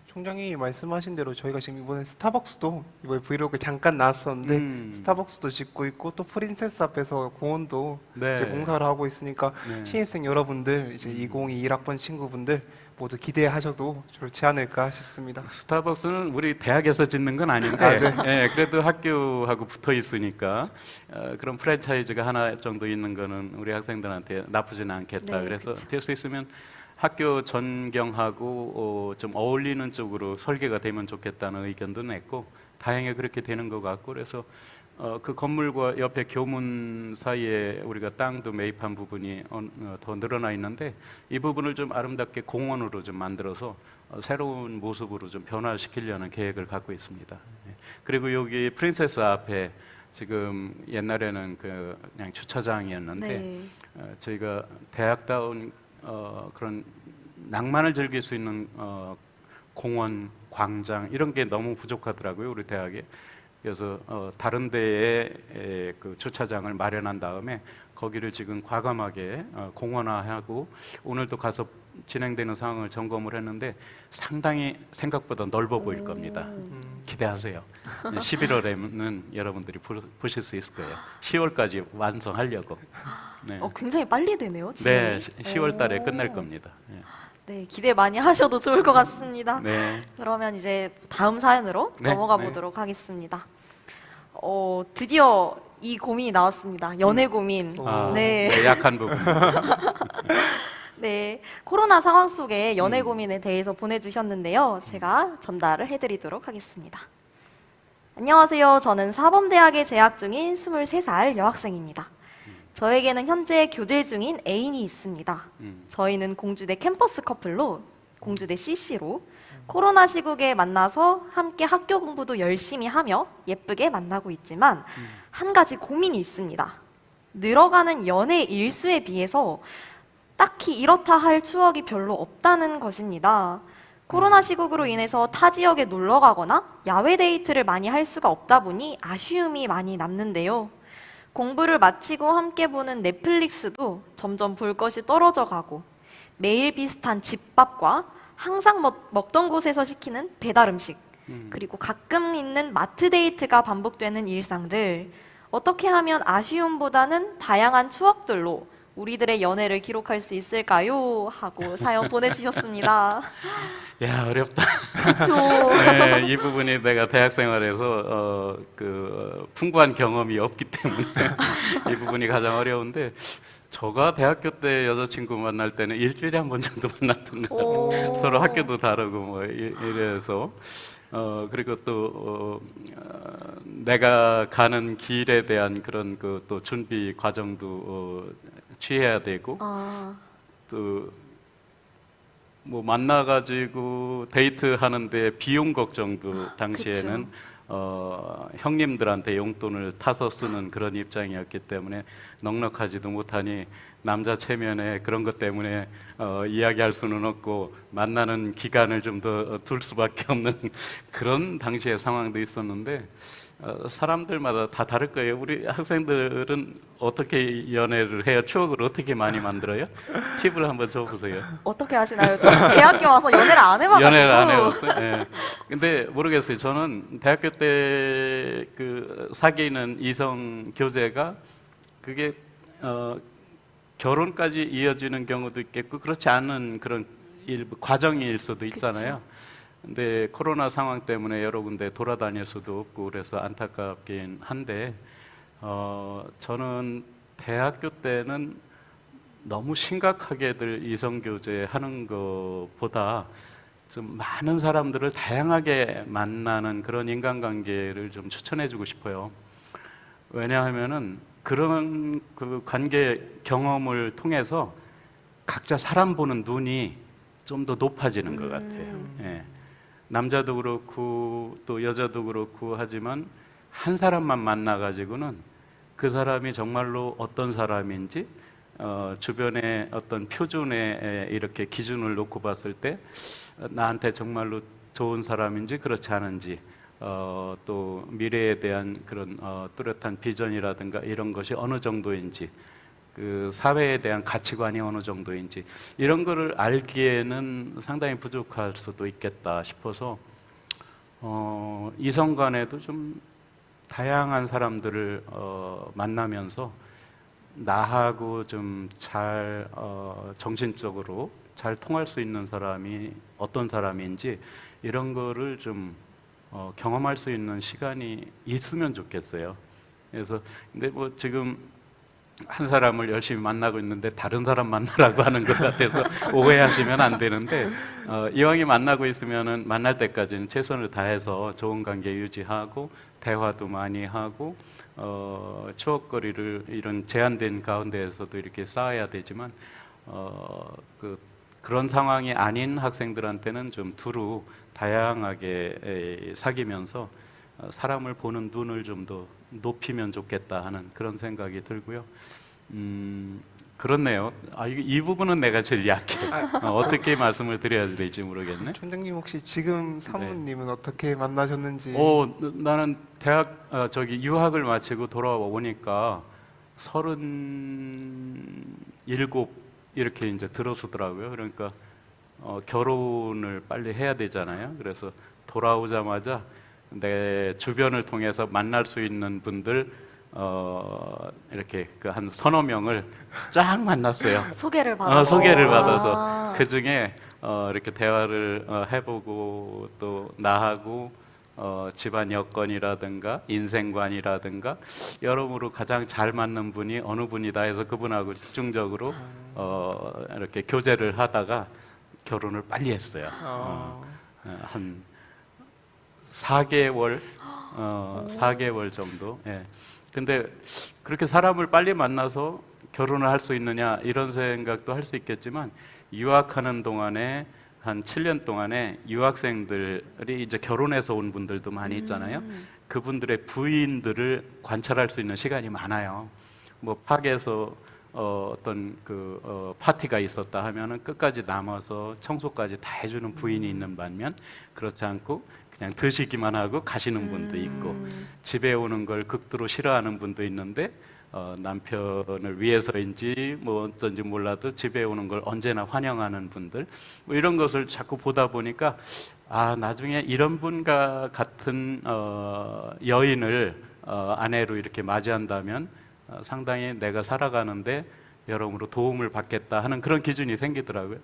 Speaker 3: 총장이 말씀하신 대로 저희가 지금 이번에 스타벅스도 이번에 브이로그 잠깐 나왔었는데 스타벅스도 짓고 있고 또 프린세스 앞에서 공원도
Speaker 2: 네.
Speaker 3: 이제 공사를 하고 있으니까
Speaker 2: 네.
Speaker 3: 신입생 여러분들 이제 2021학번 친구분들 모두 기대하셔도 좋지 않을까 싶습니다.
Speaker 2: 스타벅스는 우리 대학에서 짓는 건 아닌데 예, 그래도 학교하고 붙어 있으니까 그런 프랜차이즈가 하나 정도 있는 거는 우리 학생들한테 나쁘지는 않겠다.
Speaker 1: 네,
Speaker 2: 그래서 될 수 있으면 학교 전경하고 좀 어울리는 쪽으로 설계가 되면 좋겠다는 의견도 냈고 다행히 그렇게 되는 것 같고 그래서 그 건물과 옆에 교문 사이에 우리가 땅도 매입한 부분이 더 늘어나 있는데 이 부분을 좀 아름답게 공원으로 좀 만들어서 새로운 모습으로 좀 변화시키려는 계획을 갖고 있습니다. 예. 그리고 여기 프린세스 앞에 지금 옛날에는 그냥 주차장이었는데
Speaker 1: 네.
Speaker 2: 저희가 대학다운 그런 낭만을 즐길 수 있는 공원, 광장 이런 게 너무 부족하더라고요, 우리 대학에. 그래서 다른 데에 그 주차장을 마련한 다음에 거기를 지금 과감하게 공원화하고 오늘도 가서 진행되는 상황을 점검을 했는데 상당히 생각보다 넓어 보일 겁니다. 기대하세요. 11월에는 여러분들이 보실 수 있을 거예요. 10월까지 완성하려고. 네,
Speaker 1: 굉장히 빨리 되네요.
Speaker 2: 네
Speaker 1: 진행이.
Speaker 2: 10월 달에
Speaker 1: 오.
Speaker 2: 끝날 겁니다. 예.
Speaker 1: 네, 기대 많이 하셔도 좋을 것 같습니다.
Speaker 2: 네.
Speaker 1: 그러면 이제 다음 사연으로
Speaker 2: 네,
Speaker 1: 넘어가
Speaker 2: 네.
Speaker 1: 보도록 하겠습니다. 드디어 이 고민이 나왔습니다. 연애 고민. 네.
Speaker 2: 네, 약한 부분.
Speaker 1: 네, 코로나 상황 속에 연애 고민에 대해서 보내주셨는데요. 제가 전달을 해드리도록 하겠습니다. 안녕하세요. 저는 사범대학에 재학 중인 23살 여학생입니다. 저에게는 현재 교제 중인 애인이 있습니다. 저희는 공주대 캠퍼스 커플로 공주대 CC로 코로나 시국에 만나서 함께 학교 공부도 열심히 하며 예쁘게 만나고 있지만 한 가지 고민이 있습니다. 늘어가는 연애 일수에 비해서 딱히 이렇다 할 추억이 별로 없다는 것입니다. 코로나 시국으로 인해서 타 지역에 놀러 가거나 야외 데이트를 많이 할 수가 없다 보니 아쉬움이 많이 남는데요. 공부를 마치고 함께 보는 넷플릭스도 점점 볼 것이 떨어져 가고 매일 비슷한 집밥과 항상 먹던 곳에서 시키는 배달 음식 그리고 가끔 있는 마트 데이트가 반복되는 일상들 어떻게 하면 아쉬움보다는 다양한 추억들로 우리들의 연애를 기록할 수 있을까요? 하고 사연 보내주셨습니다.
Speaker 2: 야, 어렵다.
Speaker 1: 그렇죠.
Speaker 2: 네, 이 부분이 내가 대학 생활에서 풍부한 경험이 없기 때문에 이 부분이 가장 어려운데 저가 대학교 때 여자친구 만날 때는 일주일에 한 번 정도 만났던 것 같아요. 서로 학교도 다르고 뭐 이래서 그리고 또 내가 가는 길에 대한 그런 그 또 준비 과정도 취해야 되고 또 뭐 만나가지고 데이트 하는데 비용 걱정도 당시에는 형님들한테 용돈을 타서 쓰는 그런 입장이었기 때문에 넉넉하지도 못하니 남자 체면에 그런 것 때문에 이야기할 수는 없고 만나는 기간을 좀 더 둘 수밖에 없는 그런 당시의 상황도 있었는데 사람들마다 다 다를 거예요. 우리 학생들은 어떻게 연애를 해요? 추억을 어떻게 많이 만들어요? 팁을 한번 줘보세요.
Speaker 1: 어떻게 하시나요? 저 대학교 와서 연애를 안 해봐가지고.
Speaker 2: 연애를 안 해봤어요. 네. 근데 모르겠어요. 저는 대학교 때 그 사귀는 이성 교제가 그게 결혼까지 이어지는 경우도 있겠고 그렇지 않은 그런 과정일 수도 있잖아요. 근데 코로나 상황 때문에 여러 군데 돌아다닐 수도 없고 그래서 안타깝긴 한데 저는 대학교 때는 너무 심각하게들 이성 교제하는 것보다 좀 많은 사람들을 다양하게 만나는 그런 인간관계를 좀 추천해주고 싶어요. 왜냐하면은 그런 그 관계 경험을 통해서 각자 사람 보는 눈이 좀 더 높아지는 것 같아요. 예. 남자도 그렇고 또 여자도 그렇고 하지만 한 사람만 만나가지고는 그 사람이 정말로 어떤 사람인지 주변의 어떤 표준에 이렇게 기준을 놓고 봤을 때 나한테 정말로 좋은 사람인지 그렇지 않은지 또 미래에 대한 그런 뚜렷한 비전이라든가 이런 것이 어느 정도인지 그 사회에 대한 가치관이 어느 정도인지 이런 거를 알기에는 상당히 부족할 수도 있겠다 싶어서 이성 간에도 좀 다양한 사람들을 만나면서 나하고 좀 잘 정신적으로 잘 통할 수 있는 사람이 어떤 사람인지 이런 거를 좀 경험할 수 있는 시간이 있으면 좋겠어요. 그래서 근데 뭐 지금 한 사람을 열심히 만나고 있는데 다른 사람 만나라고 하는 것 같아서 오해하시면 안 되는데 이왕에 만나고 있으면은 만날 때까지는 최선을 다해서 좋은 관계 유지하고 대화도 많이 하고 추억거리를 이런 제한된 가운데에서도 이렇게 쌓아야 되지만 그 그런 상황이 아닌 학생들한테는 좀 두루 다양하게 사귀면서 사람을 보는 눈을 좀 더 높이면 좋겠다 하는 그런 생각이 들고요. 그렇네요. 이 부분은 내가 제일 약해. 어떻게 말씀을 드려야 될지 모르겠네.
Speaker 3: 총장님 혹시 지금 사모님은 어떻게 만나셨는지?
Speaker 2: 나는 대학 저기 유학을 마치고 돌아와 보니까 37 이렇게 이제 들어서더라고요. 그러니까 결혼을 빨리 해야 되잖아요. 그래서 돌아오자마자 내 주변을 통해서 만날 수 있는 분들 이렇게 그 한 서너 명을 쫙 만났어요.
Speaker 1: 소개를 받아서.
Speaker 2: 소개를 받아서 그 중에 이렇게 대화를 해보고 또 나하고 집안 여건이라든가 인생관이라든가 여러모로 가장 잘 맞는 분이 어느 분이다 해서 그분하고 집중적으로 이렇게 교제를 하다가 결혼을 빨리 했어요. 한 4개월 4개월 정도. 예. 근데 그렇게 사람을 빨리 만나서 결혼을 할 수 있느냐 이런 생각도 할 수 있겠지만 유학하는 동안에 한 7년 동안에 유학생들이 이제 결혼해서 온 분들도 많이 있잖아요. 그분들의 부인들을 관찰할 수 있는 시간이 많아요. 뭐 파기에서 어떤 그 파티가 있었다 하면은 끝까지 남아서 청소까지 다 해주는 부인이 있는 반면 그렇지 않고 그냥 드시기만 하고 가시는 분도 있고 집에 오는 걸 극도로 싫어하는 분도 있는데 남편을 위해서인지 뭐 어쩐지 몰라도 집에 오는 걸 언제나 환영하는 분들 뭐 이런 것을 자꾸 보다 보니까 나중에 이런 분과 같은 여인을 아내로 이렇게 맞이한다면 상당히 내가 살아가는데 여러모로 도움을 받겠다 하는 그런 기준이 생기더라고요.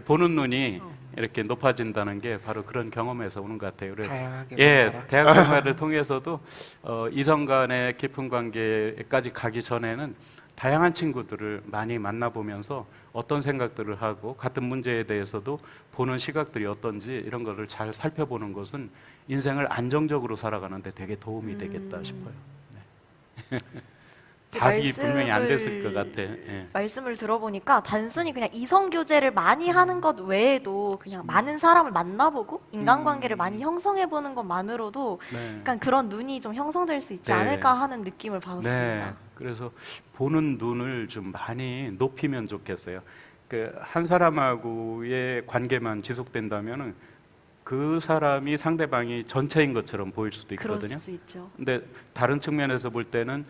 Speaker 2: 보는 눈이 이렇게 높아진다는 게 바로 그런 경험에서 오는 것 같아요.
Speaker 3: 다양하게
Speaker 2: 대학 생활을 통해서도 이성 간의 깊은 관계까지 가기 전에는 다양한 친구들을 많이 만나보면서 어떤 생각들을 하고 같은 문제에 대해서도 보는 시각들이 어떤지 이런 거를 잘 살펴보는 것은 인생을 안정적으로 살아가는데 되게 도움이 되겠다 싶어요. 네. 답이 분명히 안 됐을 것 같아. 예.
Speaker 1: 말씀을 들어보니까 단순히 그냥 이성 교제를 많이 하는 것 외에도 그냥 많은 사람을 만나보고 인간관계를 많이 형성해보는 것만으로도
Speaker 2: 네.
Speaker 1: 약간 그런 눈이 좀 형성될 수 있지
Speaker 2: 네.
Speaker 1: 않을까 하는 느낌을
Speaker 2: 네.
Speaker 1: 받았습니다.
Speaker 2: 그래서 보는 눈을 좀 많이 높이면 좋겠어요. 그 한 사람하고의 관계만 지속된다면은 그 사람이 상대방이 전체인 것처럼 보일 수도
Speaker 1: 그럴
Speaker 2: 있거든요.
Speaker 1: 수 있죠.
Speaker 2: 근데 다른 측면에서 볼 때는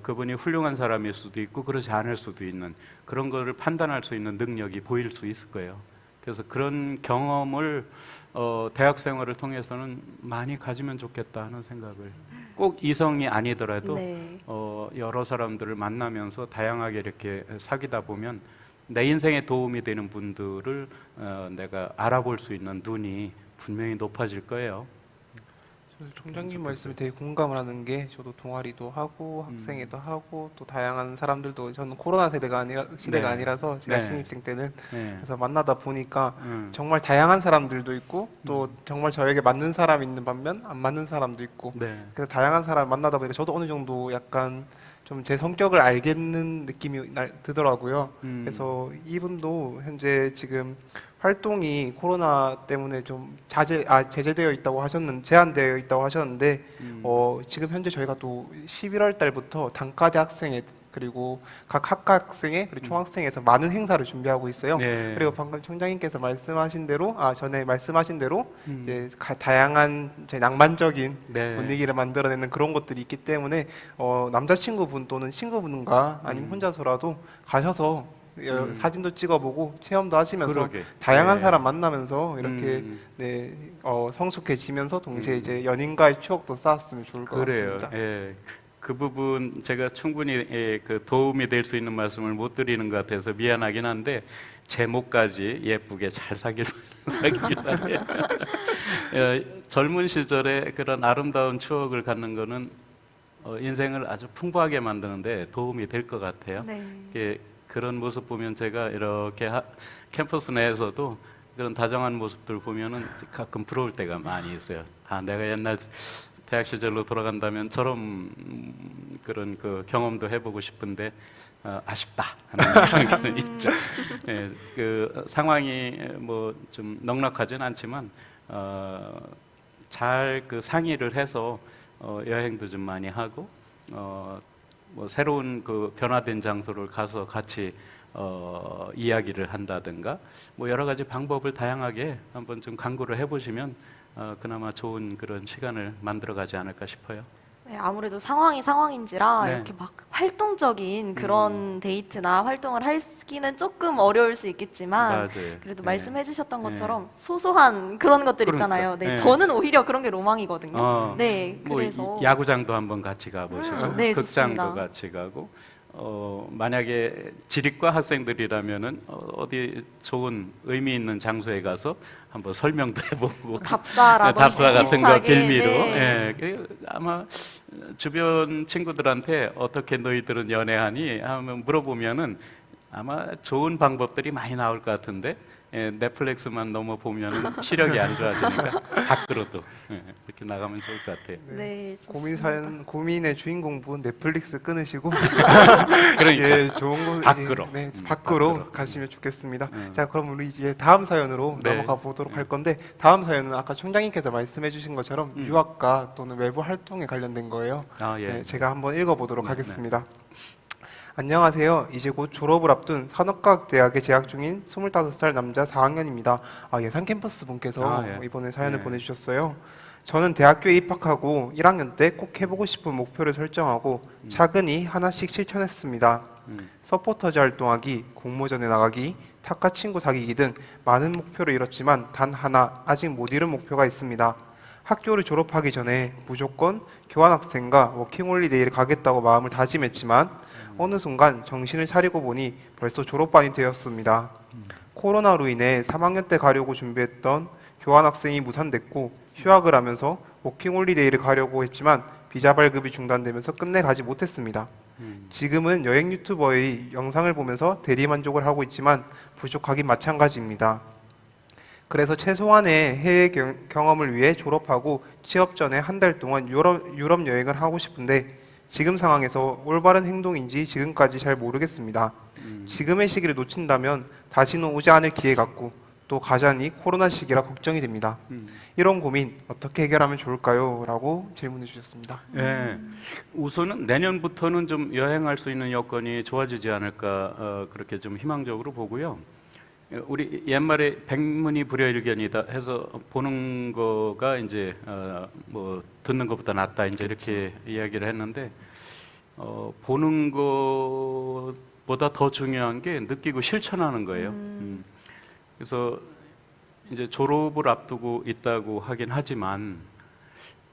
Speaker 2: 그분이 훌륭한 사람일 수도 있고 그렇지 않을 수도 있는 그런 거를 판단할 수 있는 능력이 보일 수 있을 거예요. 그래서 그런 경험을 대학 생활을 통해서는 많이 가지면 좋겠다 하는 생각을 꼭 이성이 아니더라도
Speaker 1: 네.
Speaker 2: 여러 사람들을 만나면서 다양하게 이렇게 사귀다 보면 내 인생에 도움이 되는 분들을 내가 알아볼 수 있는 눈이 분명히 높아질 거예요.
Speaker 3: 총장님 말씀에 되게 공감을 하는 게 저도 동아리도 하고 학생회도 하고 또 다양한 사람들도 저는 코로나 시대가
Speaker 2: 네.
Speaker 3: 아니라서 제가
Speaker 2: 네.
Speaker 3: 신입생 때는
Speaker 2: 네.
Speaker 3: 그래서 만나다 보니까 정말 다양한 사람들도 있고 또 정말 저에게 맞는 사람이 있는 반면 안 맞는 사람도 있고
Speaker 2: 네.
Speaker 3: 그래서 다양한 사람 만나다 보니까 저도 어느 정도 약간 좀 제 성격을 알겠는 느낌이 드더라고요. 그래서 이분도 현재 지금 활동이 코로나 때문에 좀 제재되어 있다고 제한되어 있다고 하셨는데 지금 현재 저희가 또 11월 달부터 단과대 학생회 그리고 각 학과 학생회 그리고 총학생회에서 많은 행사를 준비하고 있어요.
Speaker 2: 네.
Speaker 3: 그리고 방금 총장님께서 말씀하신 대로 전에 말씀하신 대로 이제 다양한 낭만적인
Speaker 2: 네.
Speaker 3: 분위기를 만들어내는 그런 것들이 있기 때문에 남자친구분 또는 친구분과 아니면 혼자서라도 가셔서 사진도 찍어보고 체험도 하시면서
Speaker 2: 그러게.
Speaker 3: 다양한
Speaker 2: 네.
Speaker 3: 사람 만나면서 이렇게 성숙해지면서 동시에 이제 연인과의 추억도 쌓았으면 좋을 것
Speaker 2: 그래요.
Speaker 3: 같습니다.
Speaker 2: 예. 그 부분 제가 충분히 그 도움이 될 수 있는 말씀을 못 드리는 것 같아서 미안하긴 한데 제목까지 예쁘게 잘 사귀길 바래요. 젊은 시절에 그런 아름다운 추억을 갖는 거는 인생을 아주 풍부하게 만드는데 도움이 될 것 같아요.
Speaker 1: 네.
Speaker 2: 그런 모습 보면 제가 이렇게 캠퍼스 내에서도 그런 다정한 모습들 보면은 가끔 부러울 때가 많이 있어요. 내가 옛날 대학 시절로 돌아간다면 저런 그런 그 경험도 해보고 싶은데 아쉽다 하는 그런 게 있죠. 예, 그 상황이 뭐 좀 넉넉하진 않지만 잘 그 상의를 해서 여행도 좀 많이 하고 뭐 새로운 그 변화된 장소를 가서 같이 이야기를 한다든가 뭐 여러 가지 방법을 다양하게 한번 좀 강구를 해보시면 그나마 좋은 그런 시간을 만들어가지 않을까 싶어요.
Speaker 1: 네, 아무래도 상황이 상황인지라
Speaker 2: 네.
Speaker 1: 이렇게 막 활동적인 그런 데이트나 활동을 하기는 조금 어려울 수 있겠지만
Speaker 2: 맞아요.
Speaker 1: 그래도
Speaker 2: 네.
Speaker 1: 말씀해 주셨던
Speaker 2: 네.
Speaker 1: 것처럼 소소한 그런 것들
Speaker 2: 그러니까.
Speaker 1: 있잖아요. 네,
Speaker 2: 네.
Speaker 1: 저는 오히려 그런 게 로망이거든요. 네,
Speaker 2: 뭐
Speaker 1: 그래서
Speaker 2: 야구장도 한번 같이 가보시고
Speaker 1: 네,
Speaker 2: 극장도
Speaker 1: 좋습니다.
Speaker 2: 같이 가고 만약에 지리과 학생들이라면은 어디 좋은 의미 있는 장소에 가서 한번 설명도 해보고
Speaker 1: 답사라든지
Speaker 2: 답사 같은 거
Speaker 1: 비슷하게,
Speaker 2: 빌미로
Speaker 1: 네.
Speaker 2: 아마 주변 친구들한테 어떻게 너희들은 연애하니 하면 물어보면은 아마 좋은 방법들이 많이 나올 것 같은데 넷플릭스만 너무 보면 시력이 안 좋아지니까 밖으로도 이렇게 나가면 좋을 것 같아요.
Speaker 1: 네,
Speaker 3: 고민의 주인공분 넷플릭스 끊으시고
Speaker 2: 그러니까
Speaker 3: 예, 좋은 곳
Speaker 2: 밖으로.
Speaker 3: 네,
Speaker 2: 밖으로.
Speaker 3: 밖으로 가시면 좋겠습니다.
Speaker 2: 음.
Speaker 3: 자, 그럼 우리 이제 다음 사연으로
Speaker 2: 네.
Speaker 3: 넘어가 보도록 할 건데 다음 사연은 아까 총장님께서 말씀해주신 것처럼 유학과 또는 외부 활동에 관련된 거예요.
Speaker 2: 아, 예.
Speaker 3: 네, 제가 한번 읽어보도록
Speaker 2: 네,
Speaker 3: 하겠습니다. 안녕하세요. 이제 곧 졸업을 앞둔 산업과학대학에 재학 중인 25살 남자 4학년입니다. 예산 캠퍼스 분께서
Speaker 2: 예.
Speaker 3: 이번에 사연을
Speaker 2: 네.
Speaker 3: 보내주셨어요. 저는 대학교에 입학하고 1학년 때 꼭 해보고 싶은 목표를 설정하고 차근히 하나씩 실천했습니다. 서포터즈 활동하기, 공모전에 나가기, 타카 친구 사귀기 등 많은 목표를 이뤘지만 단 하나 아직 못 이룬 목표가 있습니다. 학교를 졸업하기 전에 무조건 교환학생과 워킹홀리데이를 가겠다고 마음을 다짐했지만 어느 순간 정신을 차리고 보니 벌써 졸업반이 되었습니다. 코로나로 인해 3학년 때 가려고 준비했던 교환학생이 무산됐고 휴학을 하면서 워킹홀리데이를 가려고 했지만 비자 발급이 중단되면서 끝내 가지 못했습니다. 지금은 여행 유튜버의 영상을 보면서 대리만족을 하고 있지만 부족하긴 마찬가지입니다. 그래서 최소한의 해외 경험을 위해 졸업하고 취업 전에 한 달 동안 유럽 여행을 하고 싶은데 지금 상황에서 올바른 행동인지 지금까지 잘 모르겠습니다. 지금의 시기를 놓친다면 다시는 오지 않을 기회 같고 또 가자니 코로나 시기라 걱정이 됩니다. 이런 고민 어떻게 해결하면 좋을까요? 라고 질문해 주셨습니다.
Speaker 2: 예, 우선은 내년부터는 좀 여행할 수 있는 여건이 좋아지지 않을까 그렇게 좀 희망적으로 보고요. 우리 옛말에 백문이 불여일견이다 해서 보는 거가 이제 뭐 듣는 것보다 낫다 이제 이렇게 이야기를 했는데 보는 것보다 더 중요한 게 느끼고 실천하는 거예요. 그래서 이제 졸업을 앞두고 있다고 하긴 하지만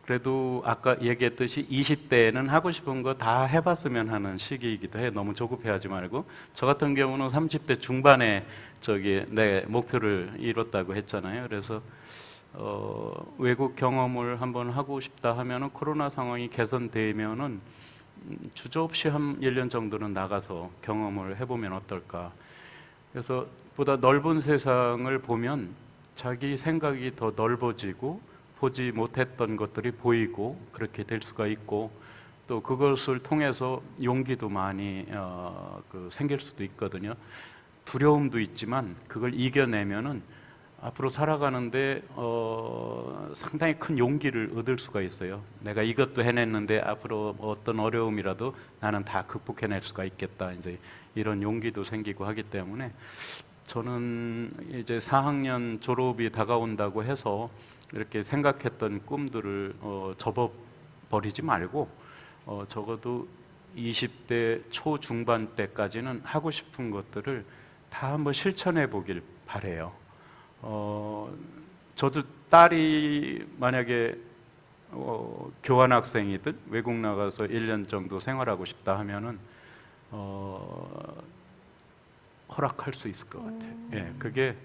Speaker 2: 그래도 아까 얘기했듯이 20대에는 하고 싶은 거 다 해봤으면 하는 시기이기도 해요. 너무 조급해하지 말고. 저 같은 경우는 30대 중반에 내 목표를 이뤘다고 했잖아요. 그래서 외국 경험을 한번 하고 싶다 하면은 코로나 상황이 개선되면은 주저없이 한 1년 정도는 나가서 경험을 해보면 어떨까. 그래서 보다 넓은 세상을 보면 자기 생각이 더 넓어지고 보지 못했던 것들이 보이고 그렇게 될 수가 있고 또 그것을 통해서 용기도 많이 생길 수도 있거든요. 두려움도 있지만 그걸 이겨내면은 앞으로 살아가는데 상당히 큰 용기를 얻을 수가 있어요. 내가 이것도 해냈는데 앞으로 어떤 어려움이라도 나는 다 극복해낼 수가 있겠다. 이제 이런 용기도 생기고 하기 때문에 저는 이제 4학년 졸업이 다가온다고 해서 이렇게 생각했던 꿈들을 접어버리지 말고 적어도 20대 초중반 때까지는 하고 싶은 것들을 다 한번 실천해 보길 바래요. 저도 딸이 만약에 교환학생이든 외국 나가서 1년 정도 생활하고 싶다 하면은 허락할 수 있을 것 같아요. 예, 그게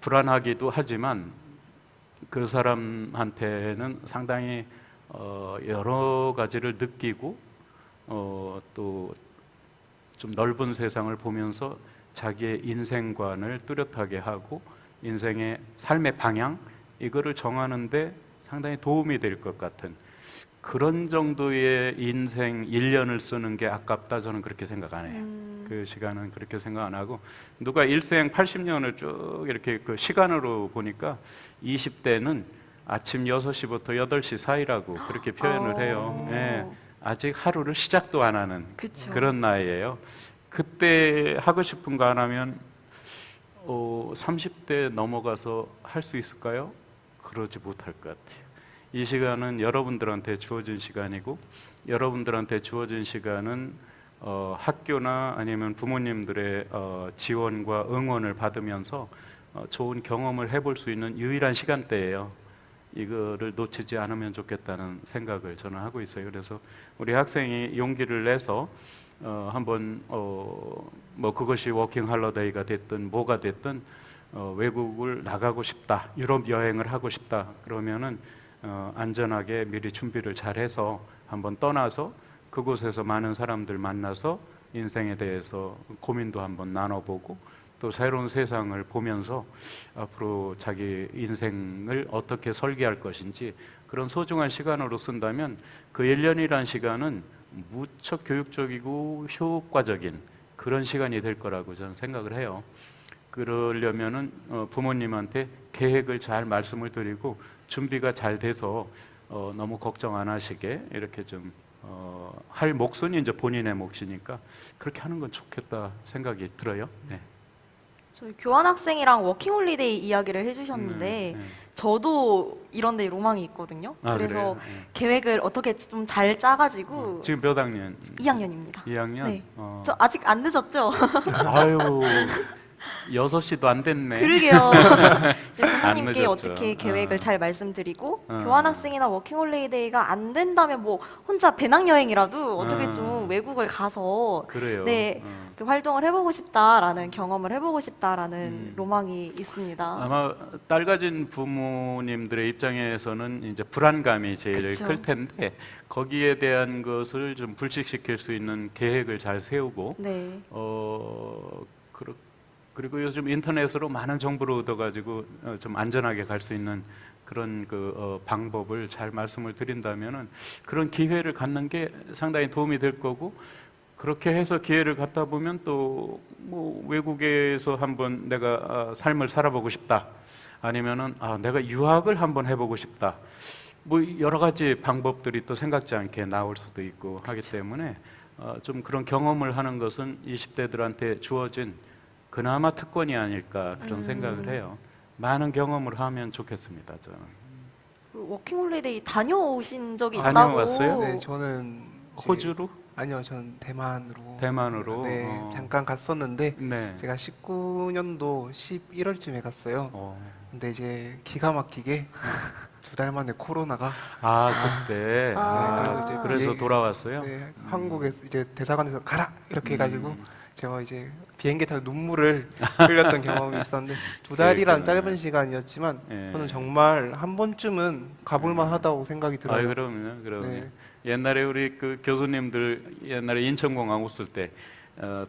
Speaker 2: 불안하기도 하지만 그 사람한테는 상당히 여러 가지를 느끼고 또 좀 넓은 세상을 보면서 자기의 인생관을 뚜렷하게 하고 인생의 삶의 방향 이거를 정하는데 상당히 도움이 될 것 같은 그런 정도의 인생 1년을 쓰는 게 아깝다 저는 그렇게 생각 안 해요. 그 시간은 그렇게 생각 안 하고 누가 일생 80년을 쭉 이렇게 그 시간으로 보니까 20대는 아침 6시부터 8시 사이라고 그렇게 표현을 해요. 예, 아직 하루를 시작도 안 하는
Speaker 1: 그쵸.
Speaker 2: 그런 나이예요. 그때 하고 싶은 거 안 하면 30대 넘어가서 할 수 있을까요? 그러지 못할 것 같아요. 이 시간은 여러분들한테 주어진 시간이고 여러분들한테 주어진 시간은 학교나 아니면 부모님들의 지원과 응원을 받으면서 좋은 경험을 해볼 수 있는 유일한 시간대예요. 이거를 놓치지 않으면 좋겠다는 생각을 저는 하고 있어요. 그래서 우리 학생이 용기를 내서 한번 뭐 그것이 워킹 할러데이가 됐든 뭐가 됐든 외국을 나가고 싶다, 유럽 여행을 하고 싶다 그러면은 안전하게 미리 준비를 잘해서 한번 떠나서 그곳에서 많은 사람들 만나서 인생에 대해서 고민도 한번 나눠보고 또 새로운 세상을 보면서 앞으로 자기 인생을 어떻게 설계할 것인지 그런 소중한 시간으로 쓴다면 그 1년이란 시간은 무척 교육적이고 효과적인 그런 시간이 될 거라고 저는 생각을 해요. 그러려면은 부모님한테 계획을 잘 말씀을 드리고 준비가 잘 돼서 너무 걱정 안 하시게 이렇게 좀 할 몫은 이제 본인의 몫이니까 그렇게 하는 건 좋겠다 생각이 들어요. 네.
Speaker 1: 저희 교환학생이랑 워킹홀리데이 이야기를 해주셨는데 저도 이런 데 로망이 있거든요.
Speaker 2: 아,
Speaker 1: 그래서
Speaker 2: 그래요?
Speaker 1: 계획을 어떻게 좀 잘 짜가지고
Speaker 2: 지금 몇 학년?
Speaker 1: 2학년입니다.
Speaker 2: 2학년?
Speaker 1: 네. 저 아직 안 늦었죠?
Speaker 2: 아유 6시도 안 됐네.
Speaker 1: 그러게요. 이제 부모님께
Speaker 2: 늦었죠.
Speaker 1: 어떻게 계획을 잘 말씀드리고
Speaker 2: 어.
Speaker 1: 교환학생이나 워킹홀리데이가 안 된다면 뭐 혼자 배낭여행이라도 어떻게
Speaker 2: 어.
Speaker 1: 좀 외국을 가서
Speaker 2: 그래요.
Speaker 1: 네, 그 활동을 해보고 싶다라는 경험을 해보고 싶다라는 로망이 있습니다.
Speaker 2: 아마 딸 가진 부모님들의 입장에서는 이제 불안감이 제일
Speaker 1: 그쵸.
Speaker 2: 클 텐데 거기에 대한 것을 좀 불식시킬 수 있는 계획을 잘 세우고
Speaker 1: 네.
Speaker 2: 그리고 요즘 인터넷으로 많은 정보를 얻어가지고 좀 안전하게 갈 수 있는 그런 방법을 잘 말씀을 드린다면은 그런 기회를 갖는 게 상당히 도움이 될 거고 그렇게 해서 기회를 갖다 보면 또 뭐 외국에서 한번 내가 삶을 살아보고 싶다 아니면은 내가 유학을 한번 해보고 싶다 뭐 여러 가지 방법들이 또 생각지 않게 나올 수도 있고 하기 때문에 좀 그런 경험을 하는 것은 20대들한테 주어진 그나마 특권이 아닐까 그런 생각을 해요. 많은 경험을 하면 좋겠습니다. 저는.
Speaker 1: 워킹홀리데이 다녀오신 적이
Speaker 2: 다녀왔어요?
Speaker 1: 있다고.
Speaker 3: 네, 저는 이제-
Speaker 2: 호주로?
Speaker 3: 아니요, 저는 대만으로.
Speaker 2: 대만으로?
Speaker 3: 네, 잠깐 갔었는데
Speaker 2: 네.
Speaker 3: 제가 19년도 11월쯤에 갔어요. 근데 이제 기가 막히게 2달 만에 코로나가
Speaker 2: 그때. 그래서
Speaker 3: 비행-
Speaker 2: 돌아왔어요?
Speaker 3: 네, 한국에 이제 대사관에서 가라 이렇게 해가지고 제가 이제 비행기 타고 눈물을 흘렸던 경험이 있었는데 2달이란
Speaker 2: 그러니까요.
Speaker 3: 짧은 시간이었지만
Speaker 2: 예.
Speaker 3: 저는 정말 한 번쯤은 가볼만 하다고 생각이 들어요.
Speaker 2: 그럼요.
Speaker 3: 네.
Speaker 2: 옛날에 우리 그 교수님들 옛날에 인천공항 웃을 때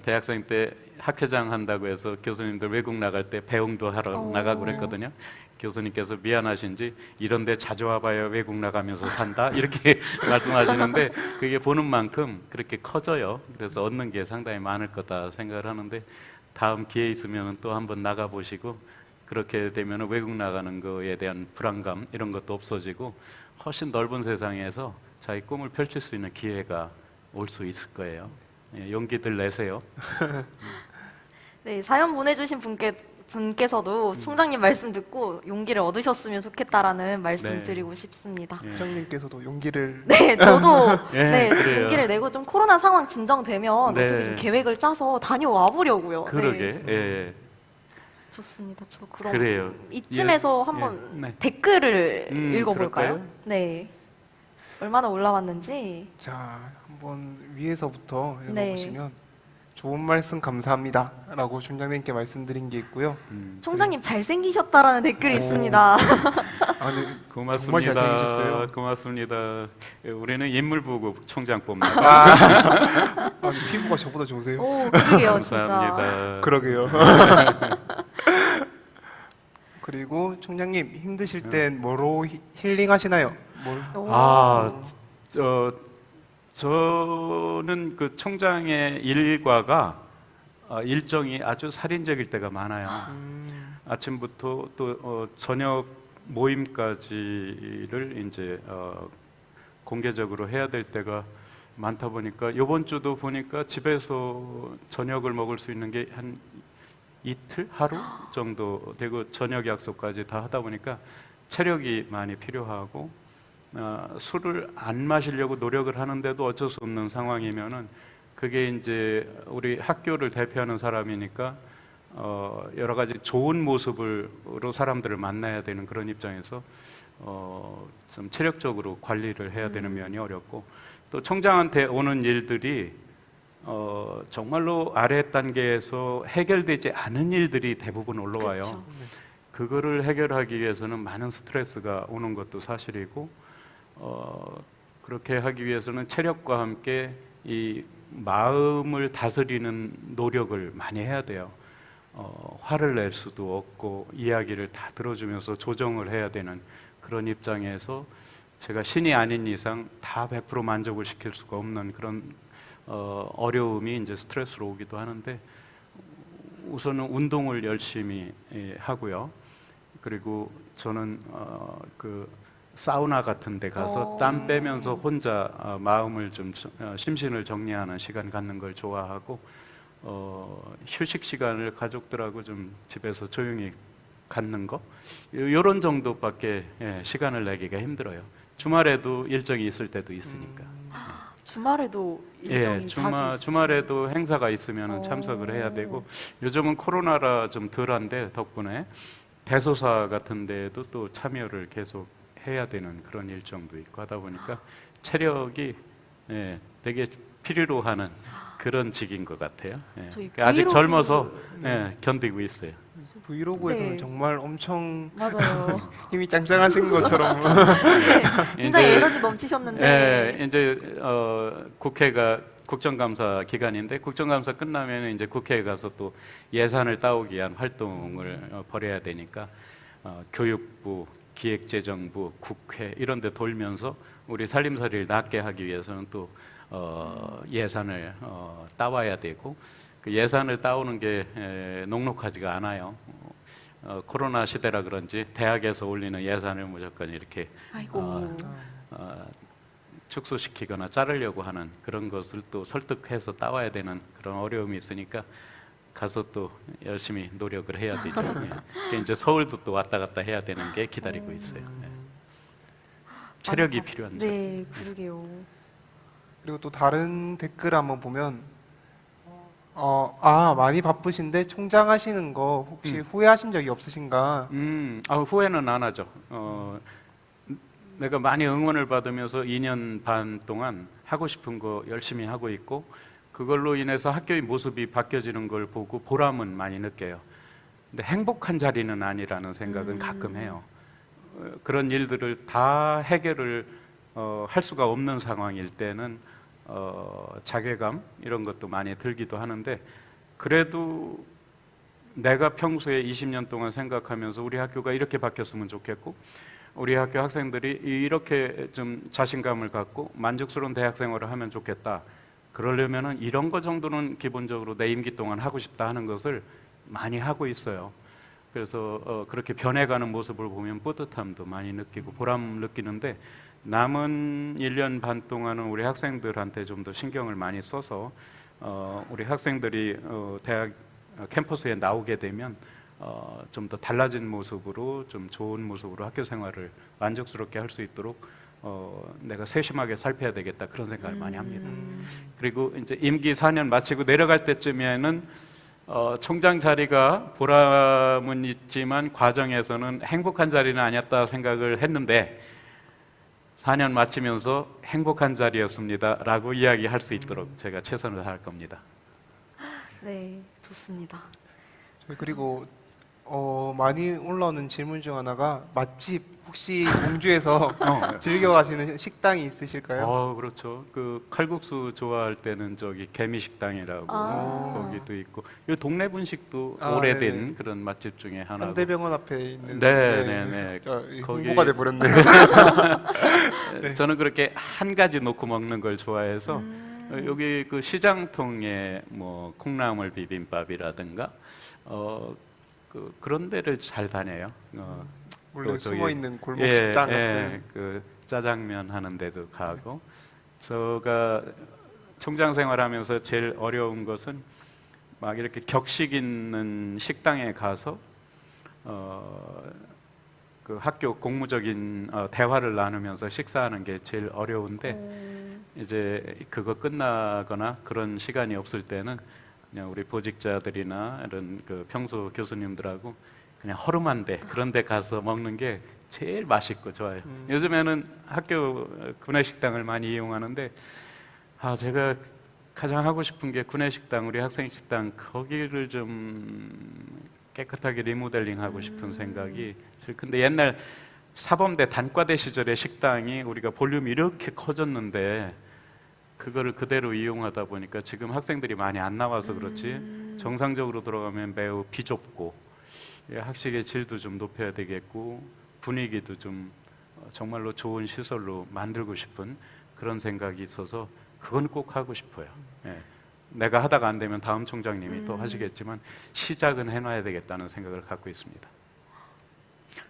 Speaker 2: 대학생 때 학회장 한다고 해서 교수님들 외국 나갈 때 배웅도 하러 나가고 그랬거든요. 교수님께서 미안하신지 이런 데 자주 와봐야 외국 나가면서 산다 이렇게 말씀하시는데 그게 보는 만큼 그렇게 커져요. 그래서 얻는 게 상당히 많을 거다 생각을 하는데 다음 기회 있으면 또 한번 나가보시고 그렇게 되면 외국 나가는 거에 대한 불안감 이런 것도 없어지고 훨씬 넓은 세상에서 자기 꿈을 펼칠 수 있는 기회가 올 수 있을 거예요. 용기들 내세요.
Speaker 1: 네, 사연 보내주신 분께서도 총장님 말씀 듣고 용기를 얻으셨으면 좋겠다라는 말씀
Speaker 2: 네.
Speaker 1: 드리고 싶습니다.
Speaker 3: 부장님께서도 용기를
Speaker 1: 네, 저도
Speaker 2: 네, 그래요.
Speaker 1: 용기를 내고 좀 코로나 상황 진정되면
Speaker 2: 네.
Speaker 1: 어떻게 좀 계획을 짜서 다녀와 보려고요.
Speaker 2: 그러게.
Speaker 1: 네,
Speaker 2: 예.
Speaker 1: 좋습니다. 저 그럼
Speaker 2: 그래요.
Speaker 1: 이쯤에서
Speaker 2: 예,
Speaker 1: 한번
Speaker 2: 예, 네.
Speaker 1: 댓글을 읽어볼까요?
Speaker 2: 그럴까요?
Speaker 1: 네, 얼마나 올라왔는지.
Speaker 3: 자 한번 위에서부터
Speaker 1: 네.
Speaker 3: 읽어보시면 좋은 말씀 감사합니다 라고 총장님께 말씀드린 게 있고요.
Speaker 1: 총장님 잘생기셨다라는 댓글이 있습니다.
Speaker 3: 아니
Speaker 2: 고맙습니다.
Speaker 3: 정말 잘생기셨어요.
Speaker 2: 고맙습니다. 우리는 인물 보고 총장 뽑니다.
Speaker 3: 아니, 피부가 저보다 좋으세요?
Speaker 1: 오, 그러게요, 진짜.
Speaker 2: 감사합니다.
Speaker 3: 그러게요. 그리고 총장님 힘드실 땐 뭐로 힐링하시나요? 뭘?
Speaker 1: 오.
Speaker 2: 아, 저는 그 총장의 일과가 일정이 아주 살인적일 때가 많아요. 아침부터 또 저녁 모임까지를 이제 공개적으로 해야 될 때가 많다 보니까 이번 주도 보니까 집에서 저녁을 먹을 수 있는 게 한 이틀, 하루 정도 되고 저녁 약속까지 다 하다 보니까 체력이 많이 필요하고 술을 안 마시려고 노력을 하는데도 어쩔 수 없는 상황이면은 그게 이제 우리 학교를 대표하는 사람이니까 여러 가지 좋은 모습으로 사람들을 만나야 되는 그런 입장에서 좀 체력적으로 관리를 해야 되는 면이 어렵고 또 총장한테 오는 일들이 정말로 아래 단계에서 해결되지 않은 일들이 대부분 올라와요.
Speaker 1: 그쵸.
Speaker 2: 그거를 해결하기 위해서는 많은 스트레스가 오는 것도 사실이고 그렇게 하기 위해서는 체력과 함께 이 마음을 다스리는 노력을 많이 해야 돼요. 화를 낼 수도 없고 이야기를 다 들어주면서 조정을 해야 되는 그런 입장에서 제가 신이 아닌 이상 다 100% 만족을 시킬 수가 없는 그런 어려움이 이제 스트레스로 오기도 하는데 우선은 운동을 열심히 하고요. 그리고 저는 그 사우나 같은 데 가서 땀 빼면서 혼자 마음을 좀 심신을 정리하는 시간 갖는 걸 좋아하고 휴식 시간을 가족들하고 좀 집에서 조용히 갖는 거 이런 정도밖에 시간을 내기가 힘들어요. 주말에도 일정이 있을 때도 있으니까.
Speaker 1: 주말에도 일정이 자주
Speaker 2: 주말에도 행사가 있으면 참석을 해야 되고 요즘은 코로나라 좀 덜한데 덕분에 대소사 같은 데에도 또 참여를 계속 해야 되는 그런 일정도 있고 하다 보니까 체력이 되게 필요로 하는 그런 직인 것 같아요.
Speaker 1: 저희
Speaker 2: 아직
Speaker 1: 브이로그
Speaker 2: 젊어서 견디고 있어요.
Speaker 3: 브이로그에서는
Speaker 1: 네.
Speaker 3: 정말 엄청
Speaker 1: 맞아요.
Speaker 3: 힘이 짱짱하신 것처럼
Speaker 1: 네, 굉장히
Speaker 2: 이제-
Speaker 1: 에너지 넘치셨는데
Speaker 2: 이제 국회가 국정감사 기간인데 국정감사 끝나면 이제 국회에 가서 또 예산을 따오기 위한 활동을 벌여야 되니까 교육부, 기획재정부, 국회 이런 데 돌면서 우리 살림살이를 낫게 하기 위해서는 또 예산을 따와야 되고 그 예산을 따오는 게 녹록하지가 않아요. 코로나 시대라 그런지 대학에서 올리는 예산을 무조건 이렇게
Speaker 1: 아이고
Speaker 2: 축소시키거나 자르려고 하는 그런 것을 또 설득해서 따와야 되는 그런 어려움이 있으니까 가서 또 열심히 노력을 해야 되죠. 그게 이제 서울도 또 왔다 갔다 해야 되는 게 기다리고 있어요. 체력이 필요한 점.
Speaker 1: 네, 그러게요.
Speaker 3: 그리고 또 다른 댓글 한번 보면 많이 바쁘신데 총장 하시는 거 혹시 후회하신 적이 없으신가?
Speaker 2: 후회는 안 하죠. 내가 많이 응원을 받으면서 2년 반 동안 하고 싶은 거 열심히 하고 있고 그걸로 인해서 학교의 모습이 바뀌어지는 걸 보고 보람은 많이 느껴요. 근데 행복한 자리는 아니라는 생각은 가끔 해요. 그런 일들을 다 해결을 할 수가 없는 상황일 때는 자괴감 이런 것도 많이 들기도 하는데 그래도 내가 평소에 20년 동안 생각하면서 우리 학교가 이렇게 바뀌었으면 좋겠고 우리 학교 학생들이 이렇게 좀 자신감을 갖고 만족스러운 대학 생활을 하면 좋겠다. 그러려면은 이런 거 정도는 기본적으로 내 임기 동안 하고 싶다 하는 것을 많이 하고 있어요. 그래서 그렇게 변해가는 모습을 보면 뿌듯함도 많이 느끼고 보람 느끼는데 남은 1년 반 동안은 우리 학생들한테 좀 더 신경을 많이 써서 우리 학생들이 대학 캠퍼스에 나오게 되면 좀 더 달라진 모습으로 좀 좋은 모습으로 학교 생활을 만족스럽게 할 수 있도록 내가 세심하게 살펴야 되겠다 그런 생각을 많이 합니다. 그리고 이제 임기 4년 마치고 내려갈 때쯤에는 총장 자리가 보람은 있지만 과정에서는 행복한 자리는 아니었다 생각을 했는데 4년 마치면서 행복한 자리였습니다 라고 이야기할 수 있도록 제가 최선을 다할 겁니다.
Speaker 1: 네, 좋습니다.
Speaker 3: 그리고 많이 올라오는 질문 중 하나가 맛집 혹시 공주에서 즐겨 가시는 식당이 있으실까요?
Speaker 2: 그렇죠. 그 칼국수 좋아할 때는 저기 개미 식당이라고 거기도 있고, 이 동네 분식도 오래된
Speaker 3: 네네.
Speaker 2: 그런 맛집 중에 하나고.
Speaker 3: 현대병원 앞에 있는
Speaker 2: 네. 거기-
Speaker 3: 홍보가 돼 버렸네요.
Speaker 2: 저는 그렇게 한 가지 놓고 먹는 걸 좋아해서 여기 그 시장통에 뭐 콩나물 비빔밥이라든가 그런 데를 잘 다녀요.
Speaker 3: 원래
Speaker 2: 또 저기-
Speaker 3: 숨어 있는 골목 식당 같은.
Speaker 2: 그 짜장면 하는 데도 가고. 제가 총장 생활하면서 제일 어려운 것은 막 이렇게 격식 있는 식당에 가서 그 학교 공무적인 대화를 나누면서 식사하는 게 제일 어려운데, 이제 그거 끝나거나 그런 시간이 없을 때는 그냥 우리 보직자들이나 이런 그 평소 교수님들하고 그냥 허름한데 그런 데 가서 먹는 게 제일 맛있고 좋아요. 요즘에는 학교 구내식당을 많이 이용하는데, 제가 가장 하고 싶은 게 구내식당, 우리 학생식당 거기를 좀 깨끗하게 리모델링하고 싶은 생각이 제일 큰데, 옛날 사범대 단과대 시절의 식당이 우리가 볼륨이 이렇게 커졌는데 그거를 그대로 이용하다 보니까 지금 학생들이 많이 안 나와서 그렇지 정상적으로 들어가면 매우 비좁고, 학식의 질도 좀 높여야 되겠고 분위기도 좀 정말로 좋은 시설로 만들고 싶은 그런 생각이 있어서 그건 꼭 하고 싶어요. 내가 하다가 안 되면 다음 총장님이 또 하시겠지만 시작은 해놔야 되겠다는 생각을 갖고 있습니다.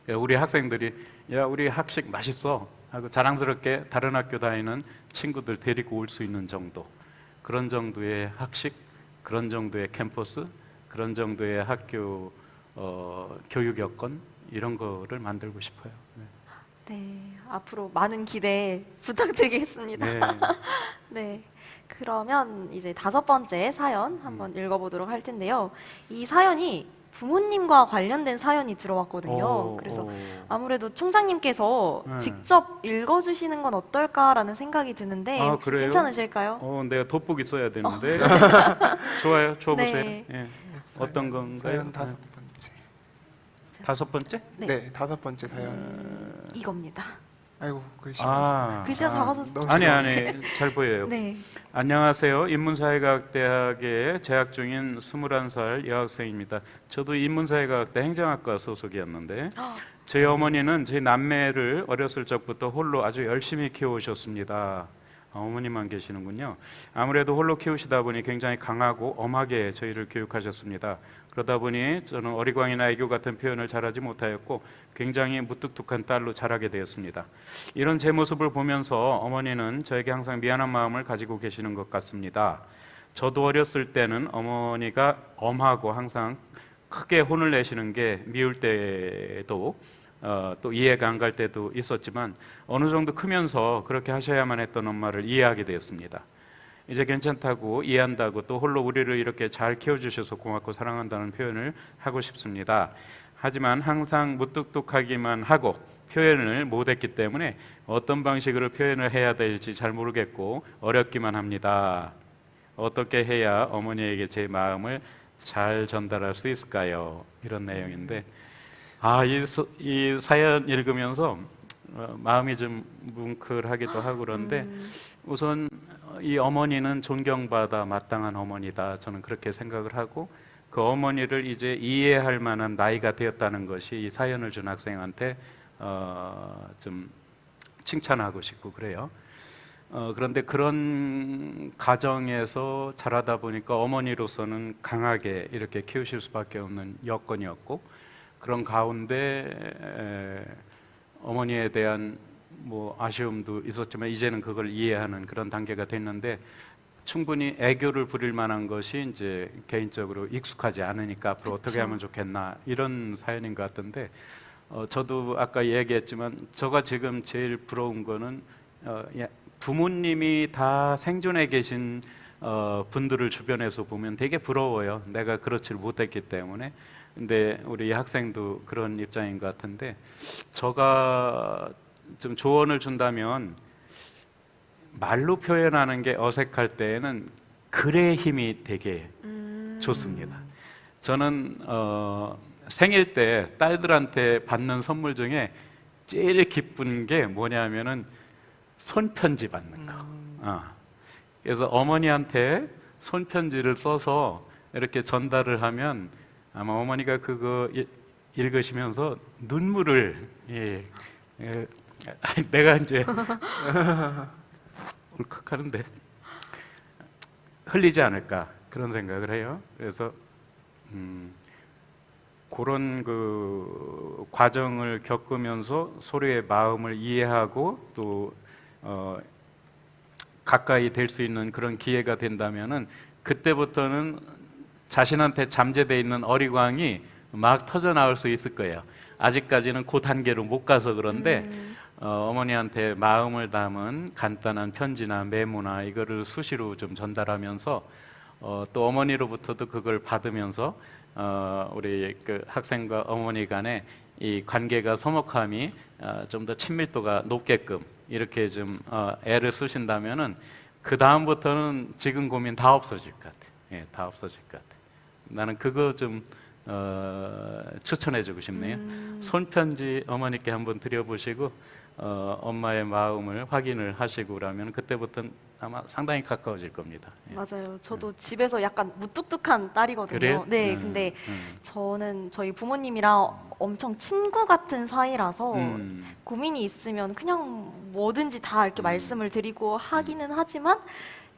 Speaker 2: 우리 학생들이 야 우리 학식 맛있어 하고 자랑스럽게 다른 학교 다니는 친구들 데리고 올 수 있는 정도, 그런 정도의 학식, 그런 정도의 캠퍼스, 그런 정도의 학교 교육 여건, 이런 거를 만들고 싶어요.
Speaker 1: 네, 앞으로 많은 기대 부탁드리겠습니다.
Speaker 2: 네.
Speaker 1: 네, 그러면 이제 5번째 사연 한번 읽어보도록 할 텐데요. 이 사연이 부모님과 관련된 사연이 들어왔거든요. 그래서 아무래도 총장님께서 직접 읽어주시는 건 어떨까라는 생각이 드는데 혹시
Speaker 2: 그래요?
Speaker 1: 괜찮으실까요?
Speaker 2: 내가 돋보기 써야 되는데 좋아요, 줘보세요.
Speaker 1: 네.
Speaker 2: 예. 어떤 건가요?
Speaker 3: 사연 5번째.
Speaker 2: 5번째?
Speaker 3: 네, 5번째 사연.
Speaker 1: 이겁니다.
Speaker 3: 아이고, 글씨가
Speaker 1: 글씨가 작아서
Speaker 3: 너무
Speaker 2: 아니 잘 보여요.
Speaker 1: 네.
Speaker 2: 안녕하세요. 인문사회과학대학에 재학 중인 21살 여학생입니다. 저도 인문사회과학대 행정학과 소속이었는데 저희 어머니는 저희 남매를 어렸을 적부터 홀로 아주 열심히 키워오셨습니다. 어머니만 계시는군요. 아무래도 홀로 키우시다 보니 굉장히 강하고 엄하게 저희를 교육하셨습니다. 그러다 보니 저는 어리광이나 애교 같은 표현을 잘하지 못하였고 굉장히 무뚝뚝한 딸로 자라게 되었습니다. 이런 제 모습을 보면서 어머니는 저에게 항상 미안한 마음을 가지고 계시는 것 같습니다. 저도 어렸을 때는 어머니가 엄하고 항상 크게 혼을 내시는 게 미울 때도 또 이해가 안 갈 때도 있었지만 어느 정도 크면서 그렇게 하셔야만 했던 엄마를 이해하게 되었습니다. 이제 괜찮다고 이해한다고 또 홀로 우리를 이렇게 잘 키워주셔서 고맙고 사랑한다는 표현을 하고 싶습니다. 하지만 항상 무뚝뚝하기만 하고 표현을 못했기 때문에 어떤 방식으로 표현을 해야 될지 잘 모르겠고 어렵기만 합니다. 어떻게 해야 어머니에게 제 마음을 잘 전달할 수 있을까요? 이런 내용인데 이 사연 읽으면서 마음이 좀 뭉클하기도 하고 그런데 우선 이 어머니는 존경받아 마땅한 어머니다, 저는 그렇게 생각을 하고 그 어머니를 이제 이해할 만한 나이가 되었다는 것이 이 사연을 준 학생한테 좀 칭찬하고 싶고 그래요. 그런데 그런 가정에서 자라다 보니까 어머니로서는 강하게 이렇게 키우실 수밖에 없는 여건이었고, 그런 가운데 어머니에 대한 뭐 아쉬움도 있었지만 이제는 그걸 이해하는 그런 단계가 됐는데, 충분히 애교를 부릴 만한 것이 이제 개인적으로 익숙하지 않으니까 앞으로 어떻게 하면 좋겠나, 이런 사연인 것 같은데, 저도 아까 얘기했지만 제가 지금 제일 부러운 거는 부모님이 다 생존해 계신 분들을 주변에서 보면 되게 부러워요. 내가 그렇지를 못했기 때문에. 근데 우리 학생도 그런 입장인 것 같은데, 제가 좀 조언을 준다면 말로 표현하는 게 어색할 때에는 글의 힘이 되게 좋습니다. 저는 생일 때 딸들한테 받는 선물 중에 제일 기쁜 게 뭐냐면은 손편지 받는 거. 그래서 어머니한테 손편지를 써서 이렇게 전달을 하면 아마 어머니가 그거 읽으시면서 눈물을 내가 이제 울컥하는데 흘리지 않을까 그런 생각을 해요. 그래서 그런 그 과정을 겪으면서 서로의 마음을 이해하고 또 가까이 될 수 있는 그런 기회가 된다면은 그때부터는 자신한테 잠재되어 있는 어리광이 막 터져 나올 수 있을 거예요. 아직까지는 그 단계로 못 가서 그런데 어머니한테 마음을 담은 간단한 편지나 메모나 이거를 수시로 좀 전달하면서 또 어머니로부터도 그걸 받으면서 우리 그 학생과 어머니 간에 이 관계가 서먹함이 좀 더 친밀도가 높게끔 이렇게 좀 애를 쓰신다면은 그 다음부터는 지금 고민 다 없어질 것 같아. 예, 다 없어질 것 같아. 나는 그거 좀 추천해주고 싶네요. 손편지 어머니께 한번 드려보시고 엄마의 마음을 확인을 하시고 그러면 그때부터는 아마 상당히 가까워질 겁니다. 예.
Speaker 1: 맞아요. 저도 집에서 약간 무뚝뚝한 딸이거든요.
Speaker 2: 그래요?
Speaker 1: 네, 근데 저는 저희 부모님이랑 엄청 친구 같은 사이라서 고민이 있으면 그냥 뭐든지 다 이렇게 말씀을 드리고 하기는 하지만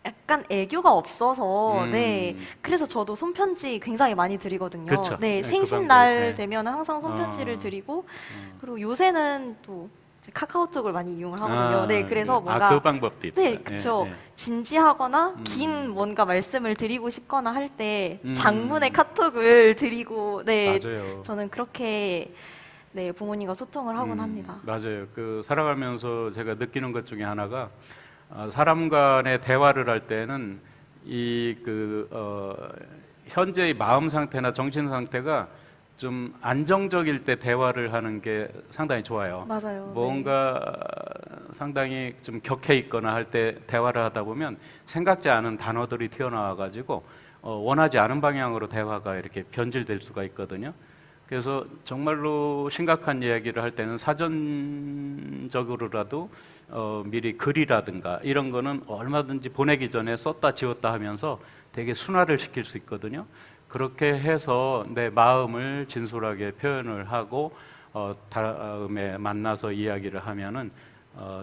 Speaker 1: 약간 애교가 없어서 네, 그래서 저도 손편지 굉장히 많이 드리거든요.
Speaker 2: 그쵸.
Speaker 1: 네,
Speaker 2: 네,
Speaker 1: 생신날
Speaker 2: 그 방법이, 네.
Speaker 1: 되면 항상 손편지를 드리고 그리고 요새는 또 카카오톡을 많이 이용을 하거든요. 네, 그래서 뭔가
Speaker 2: 그 방법도 있다.
Speaker 1: 네, 그렇죠.
Speaker 2: 예, 예.
Speaker 1: 진지하거나 긴 뭔가 말씀을 드리고 싶거나 할 때 장문의 카톡을 드리고 네,
Speaker 2: 맞아요.
Speaker 1: 저는 그렇게 네, 부모님과 소통을 하곤 합니다.
Speaker 2: 맞아요. 그 살아가면서 제가 느끼는 것 중에 하나가 사람 간의 대화를 할 때는 이 현재의 마음 상태나 정신 상태가 좀 안정적일 때 대화를 하는 게 상당히 좋아요.
Speaker 1: 맞아요.
Speaker 2: 뭔가 상당히 좀 격해 있거나 할 때 대화를 하다 보면 생각지 않은 단어들이 튀어나와 가지고 원하지 않은 방향으로 대화가 이렇게 변질될 수가 있거든요. 그래서 정말로 심각한 이야기를 할 때는 사전적으로라도 미리 글이라든가 이런 거는 얼마든지 보내기 전에 썼다 지웠다 하면서 되게 순화를 시킬 수 있거든요. 그렇게 해서 내 마음을 진솔하게 표현을 하고 다음에 만나서 이야기를 하면은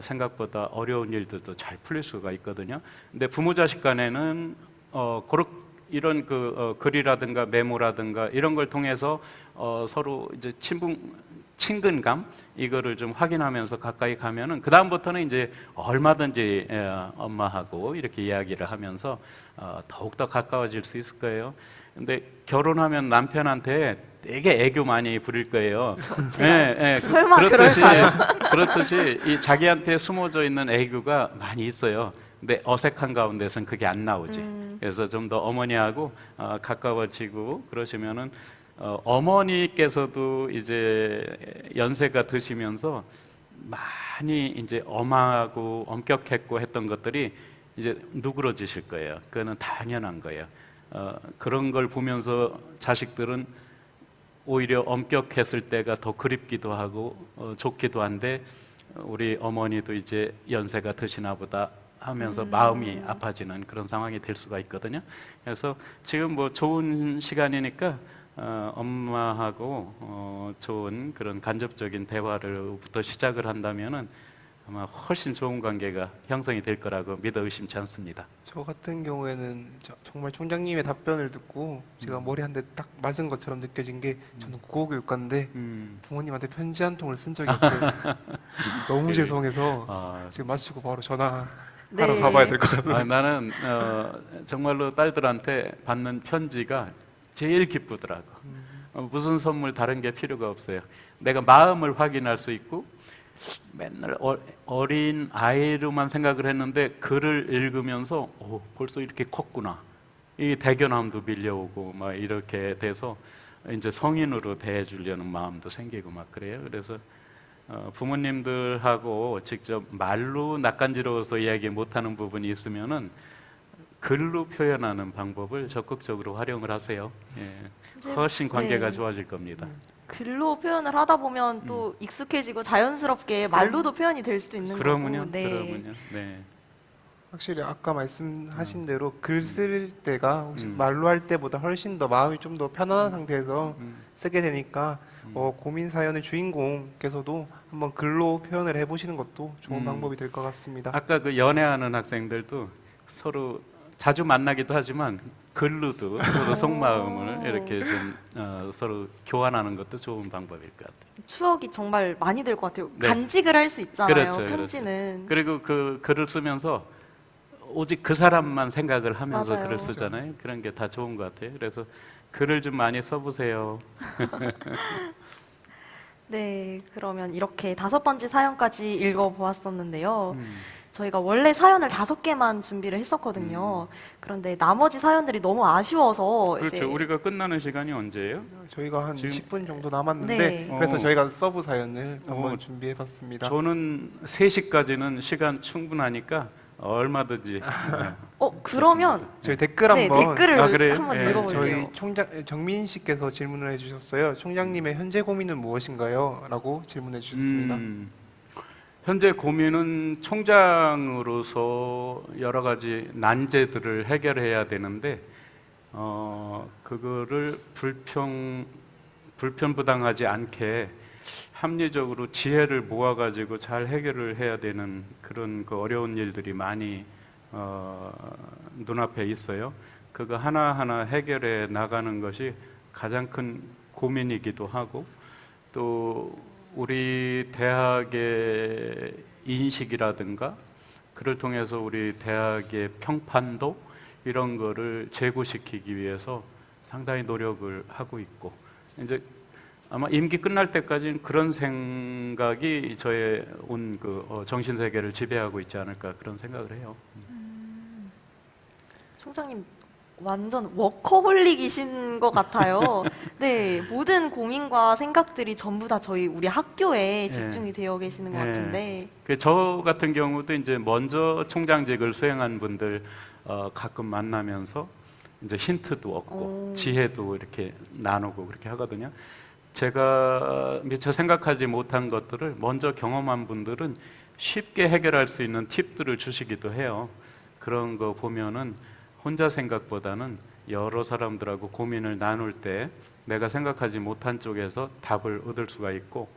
Speaker 2: 생각보다 어려운 일들도 잘 풀릴 수가 있거든요. 근데 부모 자식 간에는 이런 글이라든가 메모라든가 이런 걸 통해서 서로 이제 친근감 이거를 좀 확인하면서 가까이 가면은 그 다음부터는 이제 얼마든지 엄마하고 이렇게 이야기를 하면서 더욱 더 가까워질 수 있을 거예요. 근데 결혼하면 남편한테 되게 애교 많이 부릴 거예요.
Speaker 1: 설마 그럴까요?
Speaker 2: 그렇듯이 이 자기한테 숨어져 있는 애교가 많이 있어요. 근데 어색한 가운데서는 그게 안 나오지. 그래서 좀 더 어머니하고 가까워지고 그러시면은 어머니께서도 이제 연세가 드시면서 많이 이제 엄하고 엄격했고 했던 것들이 이제 누그러지실 거예요. 그거는 당연한 거예요. 그런 걸 보면서 자식들은 오히려 엄격했을 때가 더 그립기도 하고 좋기도 한데 우리 어머니도 이제 연세가 드시나 보다 하면서 마음이 아파지는 그런 상황이 될 수가 있거든요. 그래서 지금 뭐 좋은 시간이니까 엄마하고 좋은 그런 간접적인 대화를부터 시작을 한다면은 아마 훨씬 좋은 관계가 형성이 될 거라고 믿어 의심치 않습니다.
Speaker 3: 저 같은 경우에는 정말 총장님의 답변을 듣고 제가 머리 한 대 딱 맞은 것처럼 느껴진 게 저는 국어교육과인데 부모님한테 편지 한 통을 쓴 적이 없어요. 너무 죄송해서 지금 마치고 바로 전화하러
Speaker 1: 네.
Speaker 3: 가봐야 될 것 같아요.
Speaker 2: 나는 정말로 딸들한테 받는 편지가 제일 기쁘더라고. 무슨 선물 다른 게 필요가 없어요. 내가 마음을 확인할 수 있고 맨날 어린 아이로만 생각을 했는데 글을 읽으면서 벌써 이렇게 컸구나. 이 대견함도 밀려오고 막 이렇게 돼서 이제 성인으로 대해주려는 마음도 생기고 막 그래요. 그래서 부모님들하고 직접 말로 낯간지러워서 이야기 못하는 부분이 있으면은 글로 표현하는 방법을 적극적으로 활용을 하세요. 예. 훨씬 관계가
Speaker 1: 네.
Speaker 2: 좋아질 겁니다.
Speaker 1: 글로 표현을 하다 보면 또 익숙해지고 자연스럽게 말로도 표현이 될 수도 있는
Speaker 2: 그러면요,
Speaker 1: 거고. 네.
Speaker 2: 그러면요. 네.
Speaker 3: 확실히 아까 말씀하신 대로 글 쓸 때가 혹시 말로 할 때보다 훨씬 더 마음이 좀 더 편안한 상태에서 쓰게 되니까 고민 사연의 주인공께서도 한번 글로 표현을 해보시는 것도 좋은 방법이 될 것 같습니다.
Speaker 2: 아까 그 연애하는 학생들도 서로 자주 만나기도 하지만 글로도 서로 속마음을 이렇게 좀 서로 교환하는 것도 좋은 방법일 것 같아요.
Speaker 1: 추억이 정말 많이 될 것 같아요.
Speaker 2: 네.
Speaker 1: 간직을 할 수 있잖아요.
Speaker 2: 그렇죠,
Speaker 1: 편지는.
Speaker 2: 그리고 그 글을 쓰면서 오직 그 사람만 생각을 하면서
Speaker 1: 맞아요.
Speaker 2: 글을 쓰잖아요. 그런 게 다 좋은 것 같아요. 그래서 글을 좀 많이 써보세요.
Speaker 1: 네, 그러면 이렇게 5번째 사연까지 읽어보았었는데요. 저희가 원래 사연을 5개만 준비를 했었거든요. 그런데 나머지 사연들이 너무 아쉬워서
Speaker 2: 그렇죠.
Speaker 1: 이제
Speaker 2: 우리가 끝나는 시간이 언제예요?
Speaker 3: 저희가 한
Speaker 2: 지금-
Speaker 3: 20분 정도 남았는데
Speaker 1: 네.
Speaker 3: 그래서
Speaker 2: 어.
Speaker 3: 저희가 서브 사연을 한번
Speaker 2: 어.
Speaker 3: 준비해봤습니다.
Speaker 2: 저는 3시까지는 시간 충분하니까 얼마든지.
Speaker 1: 그러면
Speaker 3: 저희 댓글
Speaker 1: 네,
Speaker 3: 한번
Speaker 1: 댓글을
Speaker 2: 아, 그래요?
Speaker 1: 한번
Speaker 2: 예.
Speaker 1: 읽어볼게요.
Speaker 3: 저희 총장 정민 씨께서 질문을 해주셨어요. 총장님의 현재 고민은 무엇인가요?라고 질문해 주셨습니다.
Speaker 2: 현재 고민은 총장으로서 여러 가지 난제들을 해결해야 되는데 그거를 불편부당하지 않게 합리적으로 지혜를 모아가지고 잘 해결을 해야 되는 그런 그 어려운 일들이 많이 눈앞에 있어요. 그거 하나하나 해결해 나가는 것이 가장 큰 고민이기도 하고, 또 우리 대학의 인식이라든가 그를 통해서 우리 대학의 평판도 이런 거를 제고시키기 위해서 상당히 노력을 하고 있고, 이제 아마 임기 끝날 때까지는 그런 생각이 저의 온 그 정신 세계를 지배하고 있지 않을까, 그런 생각을 해요.
Speaker 1: 총장님 완전 워커홀릭이신 것 같아요. 네, 모든 고민과 생각들이 전부 다 우리 학교에 집중이 되어 계시는 것
Speaker 2: 예.
Speaker 1: 같은데.
Speaker 2: 저 같은 경우도 이제 먼저 총장직을 수행한 분들 가끔 만나면서 이제 힌트도 얻고 지혜도 이렇게 나누고 그렇게 하거든요. 제가 미처 생각하지 못한 것들을 먼저 경험한 분들은 쉽게 해결할 수 있는 팁들을 주시기도 해요. 그런 거 보면은 혼자 생각보다는 여러 사람들하고 고민을 나눌 때 내가 생각하지 못한 쪽에서 답을 얻을 수가 있고,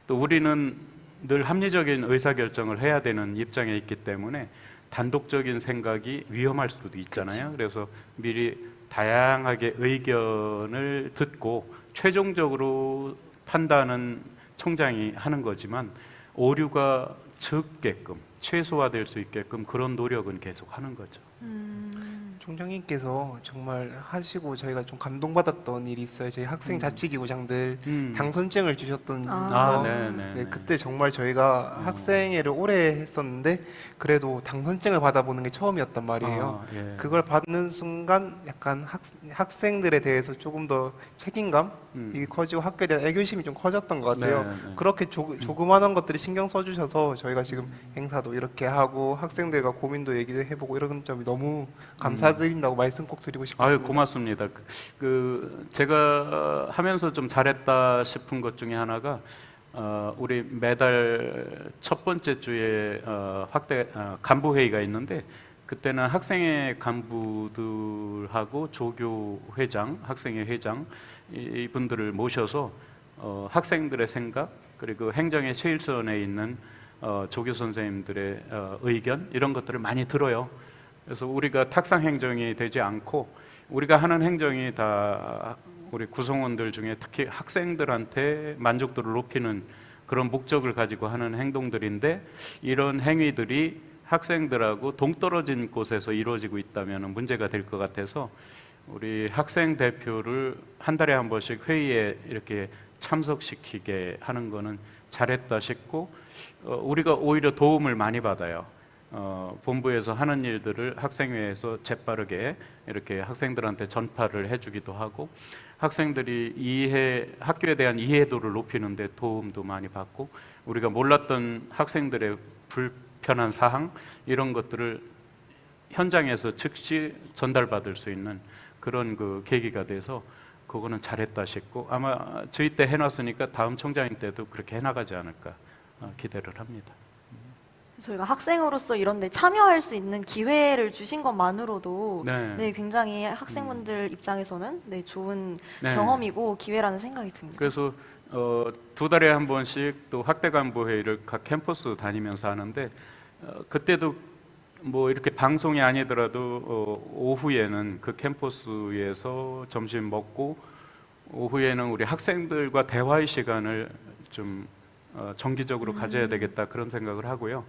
Speaker 2: 또 우리는 늘 합리적인 의사결정을 해야 되는 입장에 있기 때문에 단독적인 생각이 위험할 수도 있잖아요. 그래서 미리 다양하게 의견을 듣고 최종적으로 판단은 총장이 하는 거지만 오류가 적게끔 최소화될 수 있게끔 그런 노력은 계속 하는 거죠.
Speaker 3: 총장님께서 정말 하시고 저희가 좀 감동받았던 일이 있어요. 저희 학생 자치기구장들 당선증을 주셨던 거. 네, 그때 정말 저희가 학생회를 오래 했었는데 그래도 당선증을 받아보는 게 처음이었단 말이에요.
Speaker 2: 예.
Speaker 3: 그걸 받는 순간 약간 학생들에 대해서 조금 더 책임감 이게 커지고 학교에 대한 애교심이 좀 커졌던 것 같아요.
Speaker 2: 네.
Speaker 3: 그렇게 조그만한 것들이 신경 써주셔서 저희가 지금 행사도 이렇게 하고 학생들과 고민도 얘기도 해보고 이런 점이 너무 감사드린다고 말씀 꼭 드리고 싶습니다.
Speaker 2: 아유, 고맙습니다. 제가 하면서 좀 잘했다 싶은 것 중에 하나가 우리 매달 첫 번째 주에 간부 회의가 있는데, 그때는 학생회 간부들하고 조교 회장, 학생회 회장 이분들을 모셔서 학생들의 생각, 그리고 행정의 최일선에 있는 조교 선생님들의 의견, 이런 것들을 많이 들어요. 그래서 우리가 탁상 행정이 되지 않고 우리가 하는 행정이 다 우리 구성원들 중에 특히 학생들한테 만족도를 높이는 그런 목적을 가지고 하는 행동들인데, 이런 행위들이 학생들하고 동떨어진 곳에서 이루어지고 있다면 문제가 될 것 같아서 우리 학생 대표를 한 달에 한 번씩 회의에 이렇게 참석시키게 하는 거는 잘했다 싶고, 우리가 오히려 도움을 많이 받아요. 본부에서 하는 일들을 학생회에서 재빠르게 이렇게 학생들한테 전파를 해주기도 하고, 학생들이 학교에 대한 이해도를 높이는 데 도움도 많이 받고, 우리가 몰랐던 학생들의 불편한 사항, 이런 것들을 현장에서 즉시 전달받을 수 있는 그런 그 계기가 돼서 그거는 잘했다 싶고 아마 저희 때 해놨으니까 다음 총장님 때도 그렇게 해나가지 않을까 기대를 합니다.
Speaker 1: 저희가 학생으로서 이런 데 참여할 수 있는 기회를 주신 것만으로도
Speaker 2: 네.
Speaker 1: 네, 굉장히 학생분들 입장에서는 네, 좋은
Speaker 2: 네.
Speaker 1: 경험이고 기회라는 생각이 듭니다.
Speaker 2: 그래서 2달에 한 번씩 또 학대간부 회의를 각 캠퍼스 다니면서 하는데 그때도 뭐 이렇게 방송이 아니더라도 오후에는 그 캠퍼스에서 점심 먹고 오후에는 우리 학생들과 대화의 시간을 좀 정기적으로 가져야 되겠다 그런 생각을 하고요.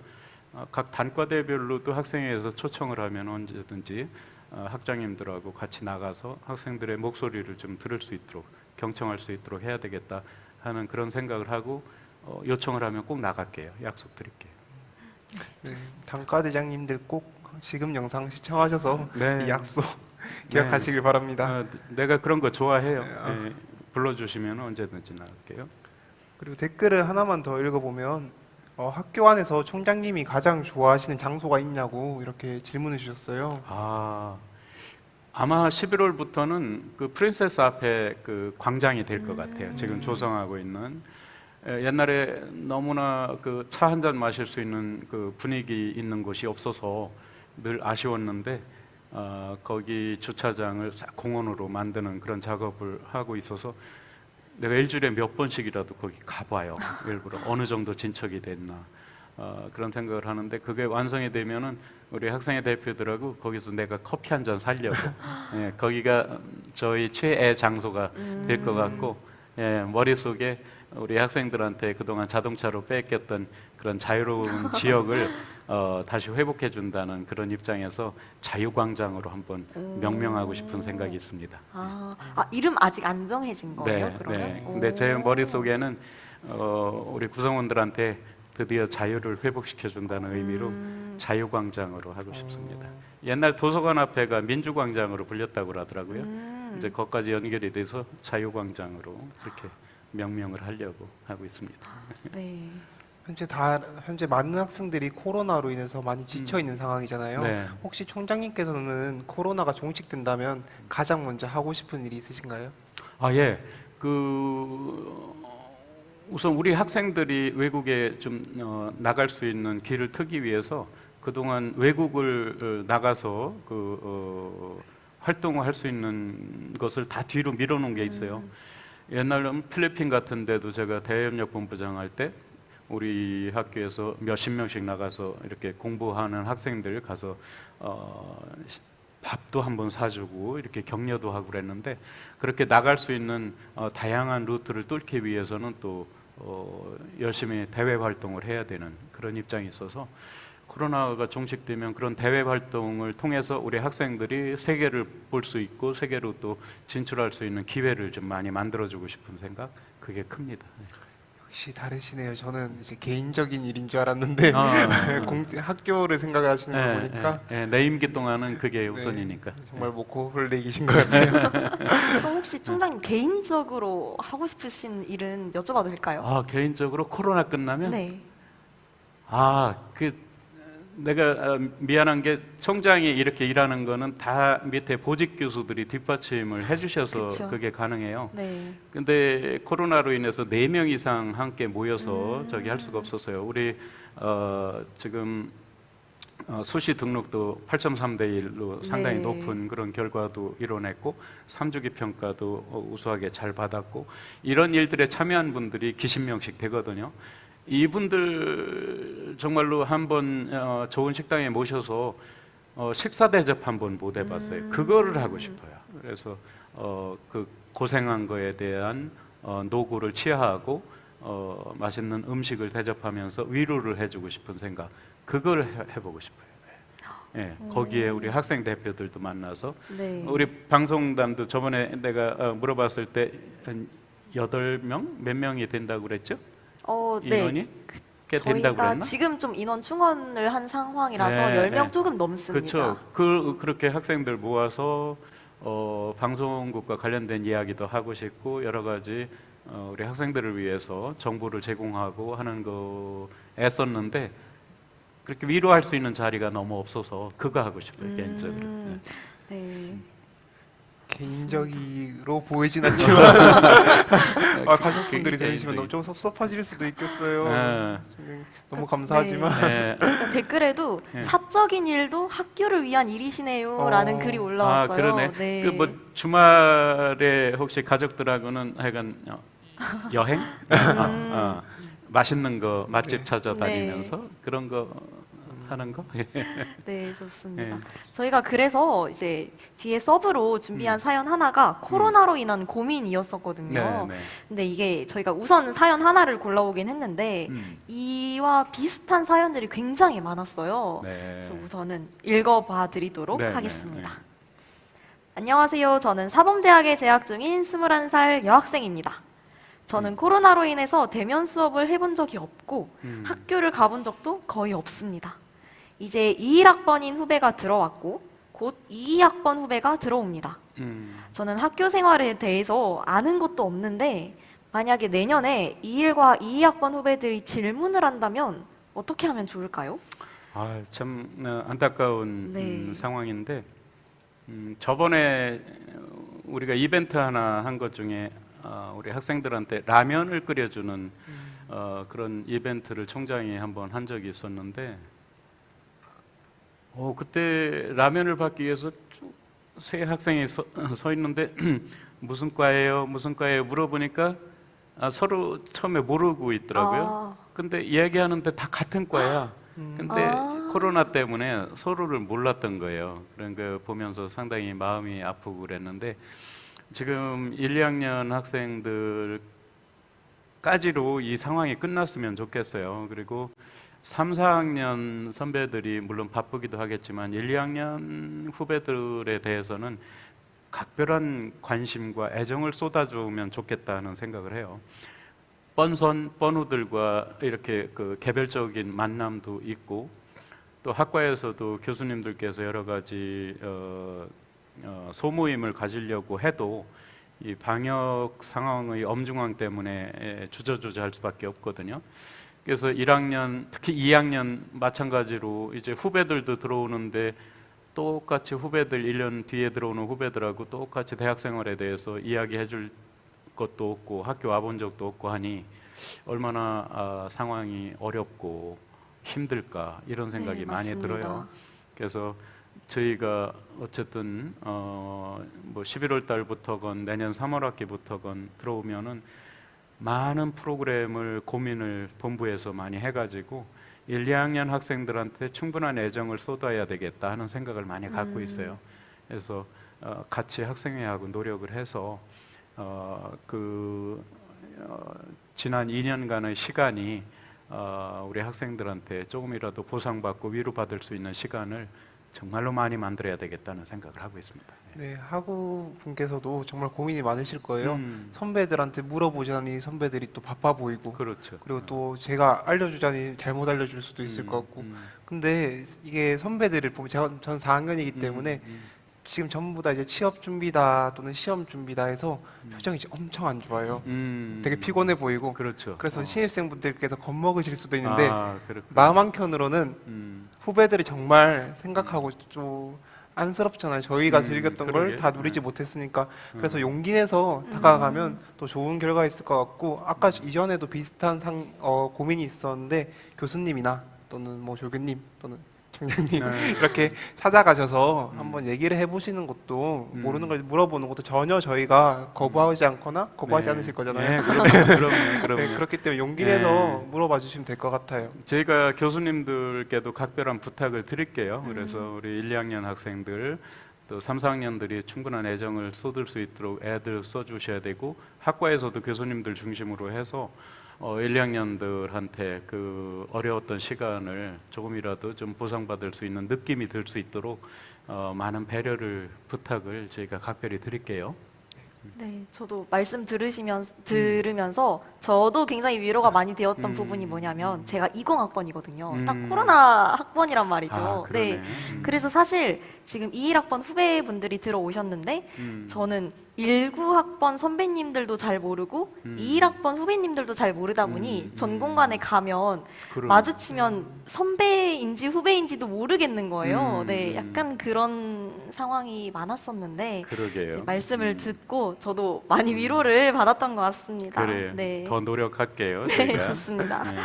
Speaker 2: 각 단과대별로도 학생회에서 초청을 하면 언제든지 학장님들하고 같이 나가서 학생들의 목소리를 좀 들을 수 있도록 경청할 수 있도록 해야 되겠다 하는 그런 생각을 하고 요청을 하면 꼭 나갈게요. 약속드릴게요.
Speaker 3: 네, 단과대장님들 꼭 지금 영상 시청하셔서
Speaker 2: 네.
Speaker 3: 이 약속 기억하시길 바랍니다.
Speaker 2: 내가 그런 거 좋아해요.
Speaker 3: 네,
Speaker 2: 예, 불러주시면 언제든지 나갈게요.
Speaker 3: 그리고 댓글을 하나만 더 읽어보면 학교 안에서 총장님이 가장 좋아하시는 장소가 있냐고 이렇게 질문을 주셨어요.
Speaker 2: 아마 11월부터는 그 프린세스 앞에 그 광장이 될 것 같아요. 지금 조성하고 있는. 옛날에 너무나 그 차 한 잔 마실 수 있는 그 분위기 있는 곳이 없어서 늘 아쉬웠는데 거기 주차장을 싹 공원으로 만드는 그런 작업을 하고 있어서 내가 일주일에 몇 번씩이라도 거기 가봐요. 일부러 어느 정도 진척이 됐나 그런 생각을 하는데 그게 완성이 되면은 우리 학생회 대표들하고 거기서 내가 커피 한 잔 사려고 예, 거기가 저희 최애 장소가 될 것 같고 예, 머릿속에 우리 학생들한테 그동안 자동차로 뺏겼던 그런 자유로운 지역을 다시 회복해 준다는 그런 입장에서 자유광장으로 한번 명명하고 싶은 생각이 있습니다.
Speaker 1: 이름 아직 안 정해진 거예요?
Speaker 2: 네,
Speaker 1: 그러면?
Speaker 2: 네. 근데 제 머릿속에는 우리 구성원들한테 드디어 자유를 회복시켜 준다는 의미로 자유광장으로 하고 싶습니다. 옛날 도서관 앞에가 민주광장으로 불렸다고 하더라고요. 이제 거기까지 연결이 돼서 자유광장으로 그렇게 명명을 하려고 하고 있습니다.
Speaker 1: 네.
Speaker 3: 현재 많은 학생들이 코로나로 인해서 많이 지쳐 있는 상황이잖아요.
Speaker 2: 네.
Speaker 3: 혹시 총장님께서는 코로나가 종식된다면 가장 먼저 하고 싶은 일이 있으신가요?
Speaker 2: 예. 우선 우리 학생들이 외국에 좀 나갈 수 있는 길을 트기 위해서 그동안 외국을 나가서 활동을 할 수 있는 것을 다 뒤로 밀어놓은 게 있어요. 옛날에는 필리핀 같은 데도 제가 대협력 본부장 할 때 우리 학교에서 몇십 명씩 나가서 이렇게 공부하는 학생들 가서 밥도 한번 사주고 이렇게 격려도 하고 그랬는데 그렇게 나갈 수 있는 다양한 루트를 뚫기 위해서는 또 열심히 대외 활동을 해야 되는 그런 입장이 있어서 코로나가 종식되면 그런 대외 활동을 통해서 우리 학생들이 세계를 볼 수 있고 세계로 또 진출할 수 있는 기회를 좀 많이 만들어주고 싶은 생각 그게 큽니다.
Speaker 3: 역시 다르시네요. 저는 이제 개인적인 일인 줄 알았는데 학교를 생각하시는 거 보니까
Speaker 2: 내 임기 동안은 그게 우선이니까.
Speaker 3: 정말 모코홀릭이신 것 같아요.
Speaker 1: 그럼 혹시 총장님 개인적으로 하고 싶으신 일은 여쭤봐도 될까요?
Speaker 2: 개인적으로 코로나 끝나면
Speaker 1: 네.
Speaker 2: 내가 미안한 게 총장이 이렇게 일하는 거는 다 밑에 보직 교수들이 뒷받침을 해주셔서
Speaker 1: 그쵸.
Speaker 2: 그게 가능해요.
Speaker 1: 네.
Speaker 2: 근데 코로나로 인해서 4명 이상 함께 모여서 저기 할 수가 없었어요. 우리 지금 수시 등록도 8.3대 1로 상당히
Speaker 1: 네.
Speaker 2: 높은 그런 결과도 이뤄냈고 3주기 평가도 우수하게 잘 받았고 이런 일들에 참여한 분들이 기십 명씩 되거든요. 이분들 정말로 한번 좋은 식당에 모셔서 식사 대접 한번 못 해봤어요. 그거를 하고 싶어요. 그래서 그 고생한 거에 대한 노고를 치하하고 맛있는 음식을 대접하면서 위로를 해주고 싶은 생각 그걸 해보고 싶어요. 예, 거기에 우리 학생 대표들도 만나서
Speaker 1: 네.
Speaker 2: 우리 방송단도 저번에 내가 물어봤을 때 한 8명? 몇 명이 된다고 그랬죠? 인원이?
Speaker 1: 네.
Speaker 2: 꽤 된다고
Speaker 1: 저희가
Speaker 2: 그랬나?
Speaker 1: 지금 좀 인원 충원을 한 상황이라서
Speaker 2: 네,
Speaker 1: 10명
Speaker 2: 네.
Speaker 1: 조금 넘습니다.
Speaker 2: 그렇죠. 그렇게 학생들 모아서 방송국과 관련된 이야기도 하고 싶고 여러 가지 우리 학생들을 위해서 정보를 제공하고 하는 거 애썼는데 그렇게 위로할 수 있는 자리가 너무 없어서 그거 하고 싶어요 개인적으로.
Speaker 1: 네.
Speaker 3: 개인적으로 보이진 않지만 가족분들이 들으시면 너무 좀 섭섭하실 수도 있겠어요. 굉장히 너무 감사하지만
Speaker 2: 네.
Speaker 1: 댓글에도
Speaker 2: 네.
Speaker 1: 사적인 일도 학교를 위한 일이시네요라는 글이 올라왔어요.
Speaker 2: 그러네.
Speaker 1: 네.
Speaker 2: 그 뭐 주말에 혹시 가족들하고는 하여간 여행? 맛있는 거 맛집
Speaker 3: 네.
Speaker 2: 찾아다니면서 그런 거 하는 거?
Speaker 1: 네, 좋습니다.
Speaker 2: 네.
Speaker 1: 저희가 그래서 이제 뒤에 서브로 준비한 사연 하나가 코로나로 인한 고민이었었거든요.
Speaker 2: 네, 네.
Speaker 1: 근데 이게 저희가 우선 사연 하나를 골라오긴 했는데 이와 비슷한 사연들이 굉장히 많았어요.
Speaker 2: 네.
Speaker 1: 그래서 우선은 읽어봐 드리도록
Speaker 2: 네, 네,
Speaker 1: 하겠습니다. 안녕하세요. 저는 사범대학에 재학 중인 21살 여학생입니다. 저는 코로나로 인해서 대면 수업을 해본 적이 없고 학교를 가본 적도 거의 없습니다. 이제 21학번인 후배가 들어왔고 곧 22학번 후배가 들어옵니다. 저는 학교 생활에 대해서 아는 것도 없는데 만약에 내년에 21과 22학번 후배들이 질문을 한다면 어떻게 하면 좋을까요?
Speaker 2: 참 안타까운
Speaker 1: 네.
Speaker 2: 상황인데 저번에 우리가 이벤트 하나 한 것 중에 우리 학생들한테 라면을 끓여주는 그런 이벤트를 총장이 한번 한 적이 있었는데 그때 라면을 받기 위해서 세 학생이 서 있는데 무슨 과예요? 무슨 과예요? 물어보니까 서로 처음에 모르고 있더라고요. 근데 이야기하는데 다 같은 과야. 근데 코로나 때문에 서로를 몰랐던 거예요. 그런 거 보면서 상당히 마음이 아프고 그랬는데 지금 1, 2학년 학생들까지로 이 상황이 끝났으면 좋겠어요. 그리고 3, 4학년 선배들이 물론 바쁘기도 하겠지만 1, 2학년 후배들에 대해서는 각별한 관심과 애정을 쏟아주면 좋겠다는 생각을 해요. 뻔후들과 이렇게 그 개별적인 만남도 있고 또 학과에서도 교수님들께서 여러 가지 소모임을 가지려고 해도 이 방역 상황의 엄중함 때문에 주저주저 할 수밖에 없거든요. 그래서 1학년 특히 2학년 마찬가지로 이제 후배들도 들어오는데 똑같이 후배들 1년 뒤에 들어오는 후배들하고 똑같이 대학 생활에 대해서 이야기해 줄 것도 없고 학교 와본 적도 없고 하니 얼마나 상황이 어렵고 힘들까 이런 생각이
Speaker 1: 네,
Speaker 2: 많이
Speaker 1: 맞습니다.
Speaker 2: 들어요. 그래서 저희가 어쨌든 뭐 11월 달부터건 내년 3월 학기부터건 들어오면은 많은 프로그램을 고민을 본부에서 많이 해가지고 1, 2학년 학생들한테 충분한 애정을 쏟아야 되겠다 하는 생각을 많이 갖고 있어요. 그래서 같이 학생회하고 노력을 해서 지난 2년간의 시간이 우리 학생들한테 조금이라도 보상받고 위로받을 수 있는 시간을 정말로 많이 만들어야 되겠다는 생각을 하고 있습니다.
Speaker 3: 네, 하구 분께서도 정말 고민이 많으실 거예요. 선배들한테 물어보자니 선배들이 또 바빠 보이고,
Speaker 2: 그렇죠.
Speaker 3: 그리고 또 제가 알려주자니 잘못 알려줄 수도 있을 것 같고. 근데 이게 선배들을 보면 전 4학년이기 때문에 지금 전부 다 이제 취업 준비다 또는 시험 준비다 해서 표정이 이제 엄청 안 좋아요. 되게 피곤해 보이고.
Speaker 2: 그렇죠.
Speaker 3: 그래서 신입생분들께서 겁먹으실 수도 있는데
Speaker 2: 그렇구나.
Speaker 3: 마음 한켠으로는 후배들이 정말 생각하고 좀 안쓰럽잖아요. 저희가 즐겼던 걸
Speaker 2: 그러게.
Speaker 3: 다 누리지 못했으니까. 그래서 용기 내서 다가가면 또 좋은 결과가 있을 것 같고, 아까 이전에도 비슷한 고민이 있었는데 교수님이나 또는 뭐 조교님 또는 총장님 이렇게 찾아가셔서 한번 얘기를 해보시는 것도, 모르는 걸 물어보는 것도 전혀 저희가 거부하지 않거나 거부하지 않으실 거잖아요.
Speaker 2: 네, 그럼요.
Speaker 3: 네, 그렇기 때문에 용기 내서 물어봐 주시면 될 것 같아요.
Speaker 2: 저희가 교수님들께도 각별한 부탁을 드릴게요. 그래서 우리 1, 2학년 학생들 또 3, 4학년들이 충분한 애정을 쏟을 수 있도록 애들 써주셔야 되고, 학과에서도 교수님들 중심으로 해서 1, 2학년들한테 그 어려웠던 시간을 조금이라도 좀 보상받을 수 있는 느낌이 들 수 있도록 많은 배려를 부탁을 저희가 각별히 드릴게요.
Speaker 1: 네, 저도 말씀 들으면서 저도 굉장히 위로가 많이 되었던 부분이 뭐냐면 제가 20학번이거든요. 딱 코로나 학번이란 말이죠.
Speaker 2: 그러네.
Speaker 1: 네, 그래서 사실 지금 21학번 후배분들이 들어오셨는데 저는 19학번 선배님들도 잘 모르고 21학번 후배님들도 잘 모르다 보니 전공관에 가면
Speaker 2: 그런-
Speaker 1: 마주치면 선배인지 후배인지도 모르겠는 거예요.
Speaker 2: 음,
Speaker 1: 네, 약간 그런 상황이 많았었는데 이제
Speaker 2: 그러게요.
Speaker 1: 말씀을 듣고 저도 많이 위로를 받았던 것 같습니다.
Speaker 2: 그래.
Speaker 1: 네.
Speaker 2: 더 노력할게요.
Speaker 1: 네,
Speaker 2: 저희가.
Speaker 1: 좋습니다.
Speaker 2: 네.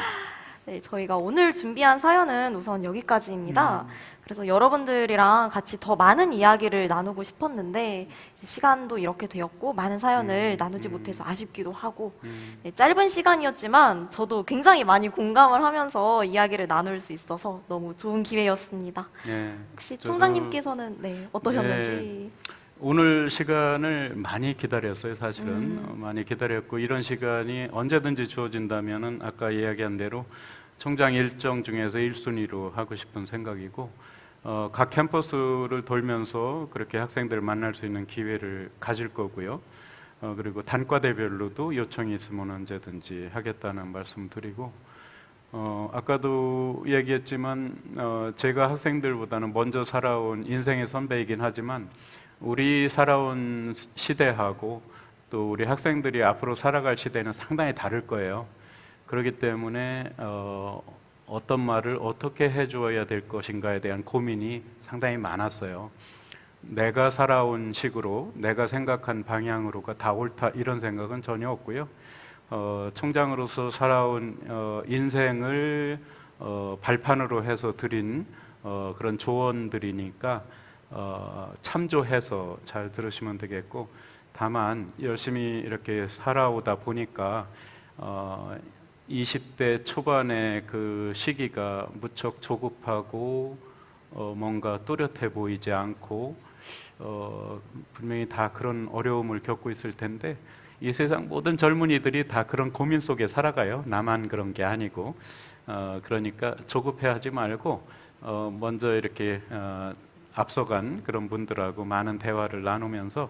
Speaker 1: 네, 저희가 오늘 준비한 사연은 우선 여기까지입니다. 그래서 여러분들이랑 같이 더 많은 이야기를 나누고 싶었는데 시간도 이렇게 되었고 많은 사연을 나누지 못해서 아쉽기도 하고 네, 짧은 시간이었지만 저도 굉장히 많이 공감을 하면서 이야기를 나눌 수 있어서 너무 좋은 기회였습니다.
Speaker 2: 네.
Speaker 1: 혹시
Speaker 2: 저도-
Speaker 1: 총장님께서는 네, 어떠셨는지?
Speaker 2: 오늘 시간을 많이 기다렸어요, 사실은. 많이 기다렸고 이런 시간이 언제든지 주어진다면은 아까 이야기한 대로 총장 일정 중에서 1순위로 하고 싶은 생각이고 각 캠퍼스를 돌면서 그렇게 학생들을 만날 수 있는 기회를 가질 거고요. 그리고 단과대별로도 요청이 있으면 언제든지 하겠다는 말씀 드리고 아까도 얘기했지만 제가 학생들보다는 먼저 살아온 인생의 선배이긴 하지만 우리 살아온 시대하고 또 우리 학생들이 앞으로 살아갈 시대는 상당히 다를 거예요. 그렇기 때문에 어떤 말을 어떻게 해주어야 될 것인가에 대한 고민이 상당히 많았어요. 내가 살아온 식으로 내가 생각한 방향으로가 다 옳다 이런 생각은 전혀 없고요. 총장으로서 살아온 인생을 발판으로 해서 드린 그런 조언들이니까 참조해서 잘 들으시면 되겠고 다만 열심히 이렇게 살아오다 보니까 20대 초반의 그 시기가 무척 조급하고 뭔가 또렷해 보이지 않고 분명히 다 그런 어려움을 겪고 있을 텐데 이 세상 모든 젊은이들이 다 그런 고민 속에 살아가요. 나만 그런 게 아니고 그러니까 조급해하지 말고 먼저 이렇게 앞서간 그런 분들하고 많은 대화를 나누면서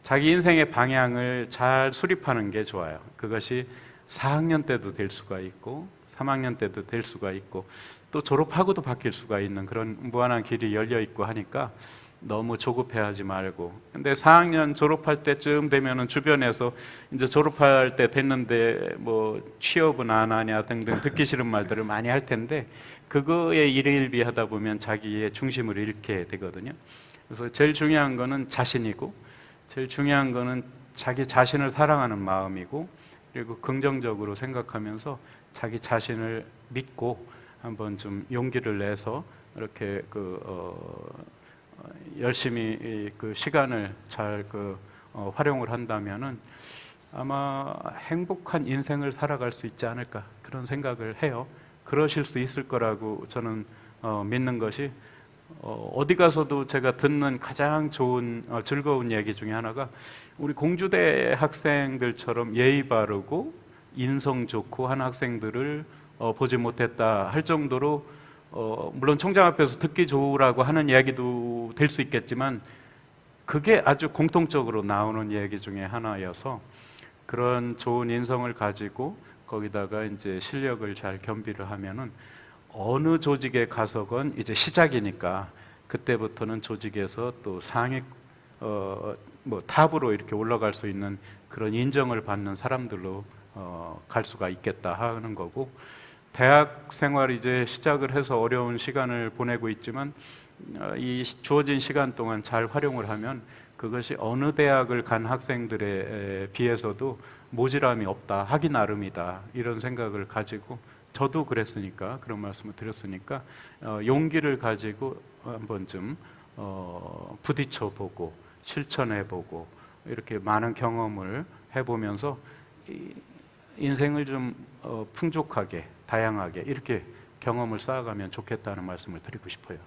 Speaker 2: 자기 인생의 방향을 잘 수립하는 게 좋아요. 그것이 4학년 때도 될 수가 있고 3학년 때도 될 수가 있고 또 졸업하고도 바뀔 수가 있는 그런 무한한 길이 열려 있고 하니까 너무 조급해하지 말고 근데 4학년 졸업할 때쯤 되면은 주변에서 이제 졸업할 때 됐는데 뭐 취업은 안 하냐 등등 듣기 싫은 말들을 많이 할 텐데 그거에 일일비하다 보면 자기의 중심을 잃게 되거든요. 그래서 제일 중요한 거는 자신이고 제일 중요한 거는 자기 자신을 사랑하는 마음이고 그리고 긍정적으로 생각하면서 자기 자신을 믿고 한번 좀 용기를 내서 이렇게 열심히 그 시간을 잘 활용을 한다면은 아마 행복한 인생을 살아갈 수 있지 않을까 그런 생각을 해요. 그러실 수 있을 거라고 저는 믿는 것이 어디 가서도 제가 듣는 가장 좋은 즐거운 얘기 중에 하나가 우리 공주대 학생들처럼 예의 바르고 인성 좋고 한 학생들을 보지 못했다 할 정도로 물론 총장 앞에서 듣기 좋으라고 하는 이야기도 될 수 있겠지만 그게 아주 공통적으로 나오는 얘기 중에 하나여서 그런 좋은 인성을 가지고 거기다가 이제 실력을 잘 겸비를 하면은 어느 조직에 가서건 이제 시작이니까 그때부터는 조직에서 또 상위 뭐 탑으로 이렇게 올라갈 수 있는 그런 인정을 받는 사람들로 갈 수가 있겠다 하는 거고 대학 생활 이제 시작을 해서 어려운 시간을 보내고 있지만 이 주어진 시간 동안 잘 활용을 하면 그것이 어느 대학을 간 학생들에 비해서도 모자람이 없다 하기 나름이다 이런 생각을 가지고 저도 그랬으니까 그런 말씀을 드렸으니까 용기를 가지고 한 번쯤 부딪혀보고 실천해보고 이렇게 많은 경험을 해보면서 인생을 좀 풍족하게 다양하게 이렇게 경험을 쌓아가면 좋겠다는 말씀을 드리고 싶어요.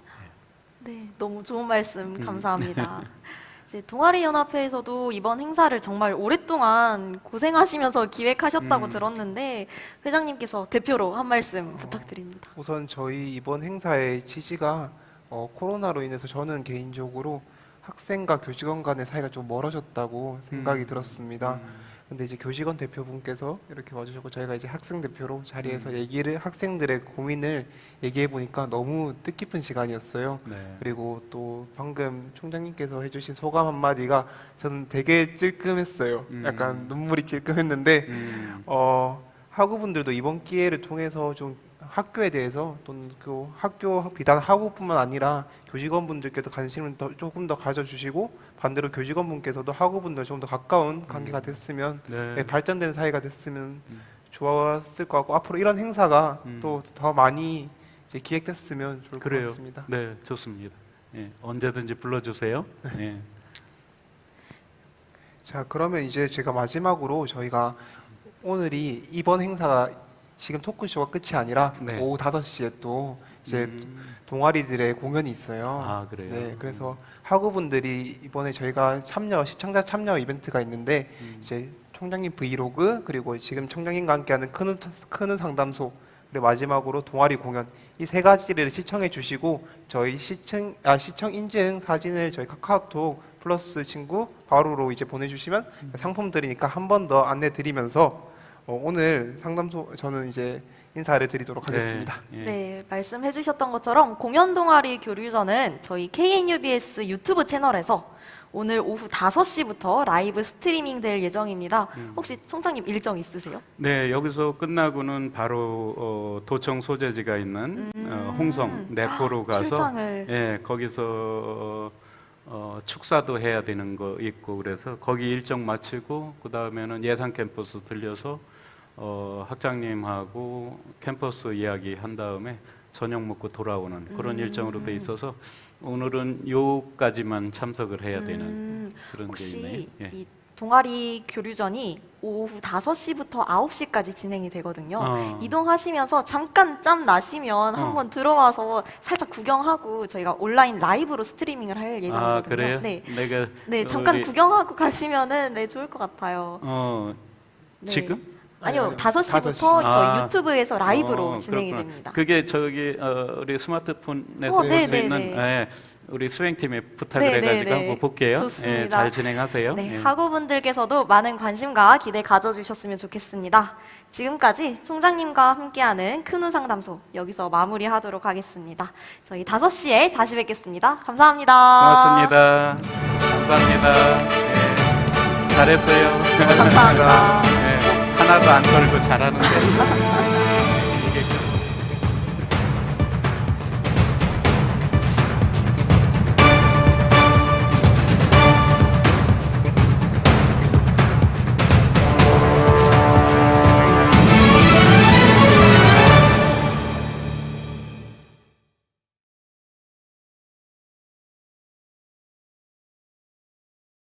Speaker 1: 네, 너무 좋은 말씀 감사합니다. 이제 동아리 연합회에서도 이번 행사를 정말 오랫동안 고생하시면서 기획하셨다고 들었는데 회장님께서 대표로 한 말씀 부탁드립니다.
Speaker 3: 우선 저희 이번 행사의 취지가 코로나로 인해서 저는 개인적으로 학생과 교직원 간의 사이가 좀 멀어졌다고 생각이 들었습니다. 근데 이제 교직원 대표분께서 이렇게 와주셨고 저희가 이제 학생 대표로 자리에서
Speaker 2: 음.
Speaker 3: 얘기를 학생들의 고민을 얘기해 보니까 너무 뜻깊은 시간이었어요.
Speaker 2: 네.
Speaker 3: 그리고 또 방금 총장님께서 해주신 소감 한마디가 저는 되게 찔끔했어요. 약간 눈물이 찔끔했는데 학우분들도 이번 기회를 통해서 좀 학교에 대해서 또는 그 학교 비단 학우뿐만 아니라 교직원분들께도 관심을 조금 더 가져주시고 반대로 교직원분께서도 학우분들 좀 더 가까운 관계가 됐으면
Speaker 2: 네.
Speaker 3: 발전된 사이가 됐으면 좋았을 것 같고 앞으로 이런 행사가 또 더 많이 이제 기획됐으면 좋을 것
Speaker 2: 그래요.
Speaker 3: 같습니다.
Speaker 2: 네, 좋습니다. 예, 언제든지 불러주세요. 예.
Speaker 3: 자, 그러면 이제 제가 마지막으로 저희가 오늘이 이번 행사가 지금 토크쇼가 끝이 아니라
Speaker 2: 네.
Speaker 3: 오후 5시에 또 이제 동아리들의 공연이 있어요.
Speaker 2: 아, 그래요?
Speaker 3: 네, 그래서 학우분들이 이번에 저희가 시청자 참여 이벤트가 있는데 이제 총장님 브이로그 그리고 지금 총장님과 함께하는 크누 상담소 그리고 마지막으로 동아리 공연 이 세 가지를 시청해 주시고 저희 시청 인증 사진을 저희 카카오톡 플러스 친구 바로로 이제 보내주시면 상품 드리니까 한 번 더 안내 드리면서 오늘 상담소 저는 이제 인사를 드리도록 하겠습니다.
Speaker 2: 네, 예.
Speaker 1: 네, 말씀해 주셨던 것처럼 공연 동아리 교류전은 저희 KNUBS 유튜브 채널에서 오늘 오후 5시부터 라이브 스트리밍 될 예정입니다. 혹시 총장님 일정 있으세요?
Speaker 2: 네, 여기서 끝나고는 바로 도청 소재지가 있는 홍성 내포로 가서
Speaker 1: 출장을.
Speaker 2: 예, 거기서 축사도 해야 되는 거 있고 그래서 거기 일정 마치고 그 다음에는 예산 캠퍼스 들려서 학장님하고 캠퍼스 이야기 한 다음에 저녁 먹고 돌아오는 그런 일정으로 돼 있어서 오늘은 요까지만 참석을 해야 되는 그런 게
Speaker 1: 혹시
Speaker 2: 있네요. 예.
Speaker 1: 이 동아리 교류전이 오후 5시부터 9시까지 진행이 되거든요. 이동하시면서 잠깐 짬 나시면 한번 들어와서 살짝 구경하고 저희가 온라인 라이브로 스트리밍을 할 예정이거든요.
Speaker 2: 아, 그래요?
Speaker 1: 네.
Speaker 2: 내가
Speaker 1: 네, 잠깐
Speaker 2: 우리-
Speaker 1: 구경하고 가시면은 네, 좋을 것 같아요. 네.
Speaker 2: 지금?
Speaker 1: 아니요,
Speaker 3: 아니요,
Speaker 1: 5시부터
Speaker 3: 5시.
Speaker 1: 저희
Speaker 2: 아.
Speaker 1: 유튜브에서 라이브로 진행이
Speaker 2: 그렇구나.
Speaker 1: 됩니다.
Speaker 2: 그게 저기 우리 스마트폰에서
Speaker 1: 네,
Speaker 2: 볼 수
Speaker 1: 네,
Speaker 2: 있는
Speaker 1: 네.
Speaker 2: 예, 우리 수행팀에 부탁을
Speaker 1: 네,
Speaker 2: 해가지고
Speaker 1: 네, 네.
Speaker 2: 한번 볼게요.
Speaker 1: 좋습니다.
Speaker 2: 예, 잘 진행하세요.
Speaker 1: 네,
Speaker 2: 예.
Speaker 1: 학우분들께서도 많은 관심과 기대 가져주셨으면 좋겠습니다. 지금까지 총장님과 함께하는 크누 상담소 여기서 마무리하도록 하겠습니다. 저희 5시에 다시 뵙겠습니다. 감사합니다.
Speaker 2: 고맙습니다. 감사합니다. 예, 잘했어요.
Speaker 1: 감사합니다.
Speaker 2: 예, 하나도 안 걸고 잘하는데.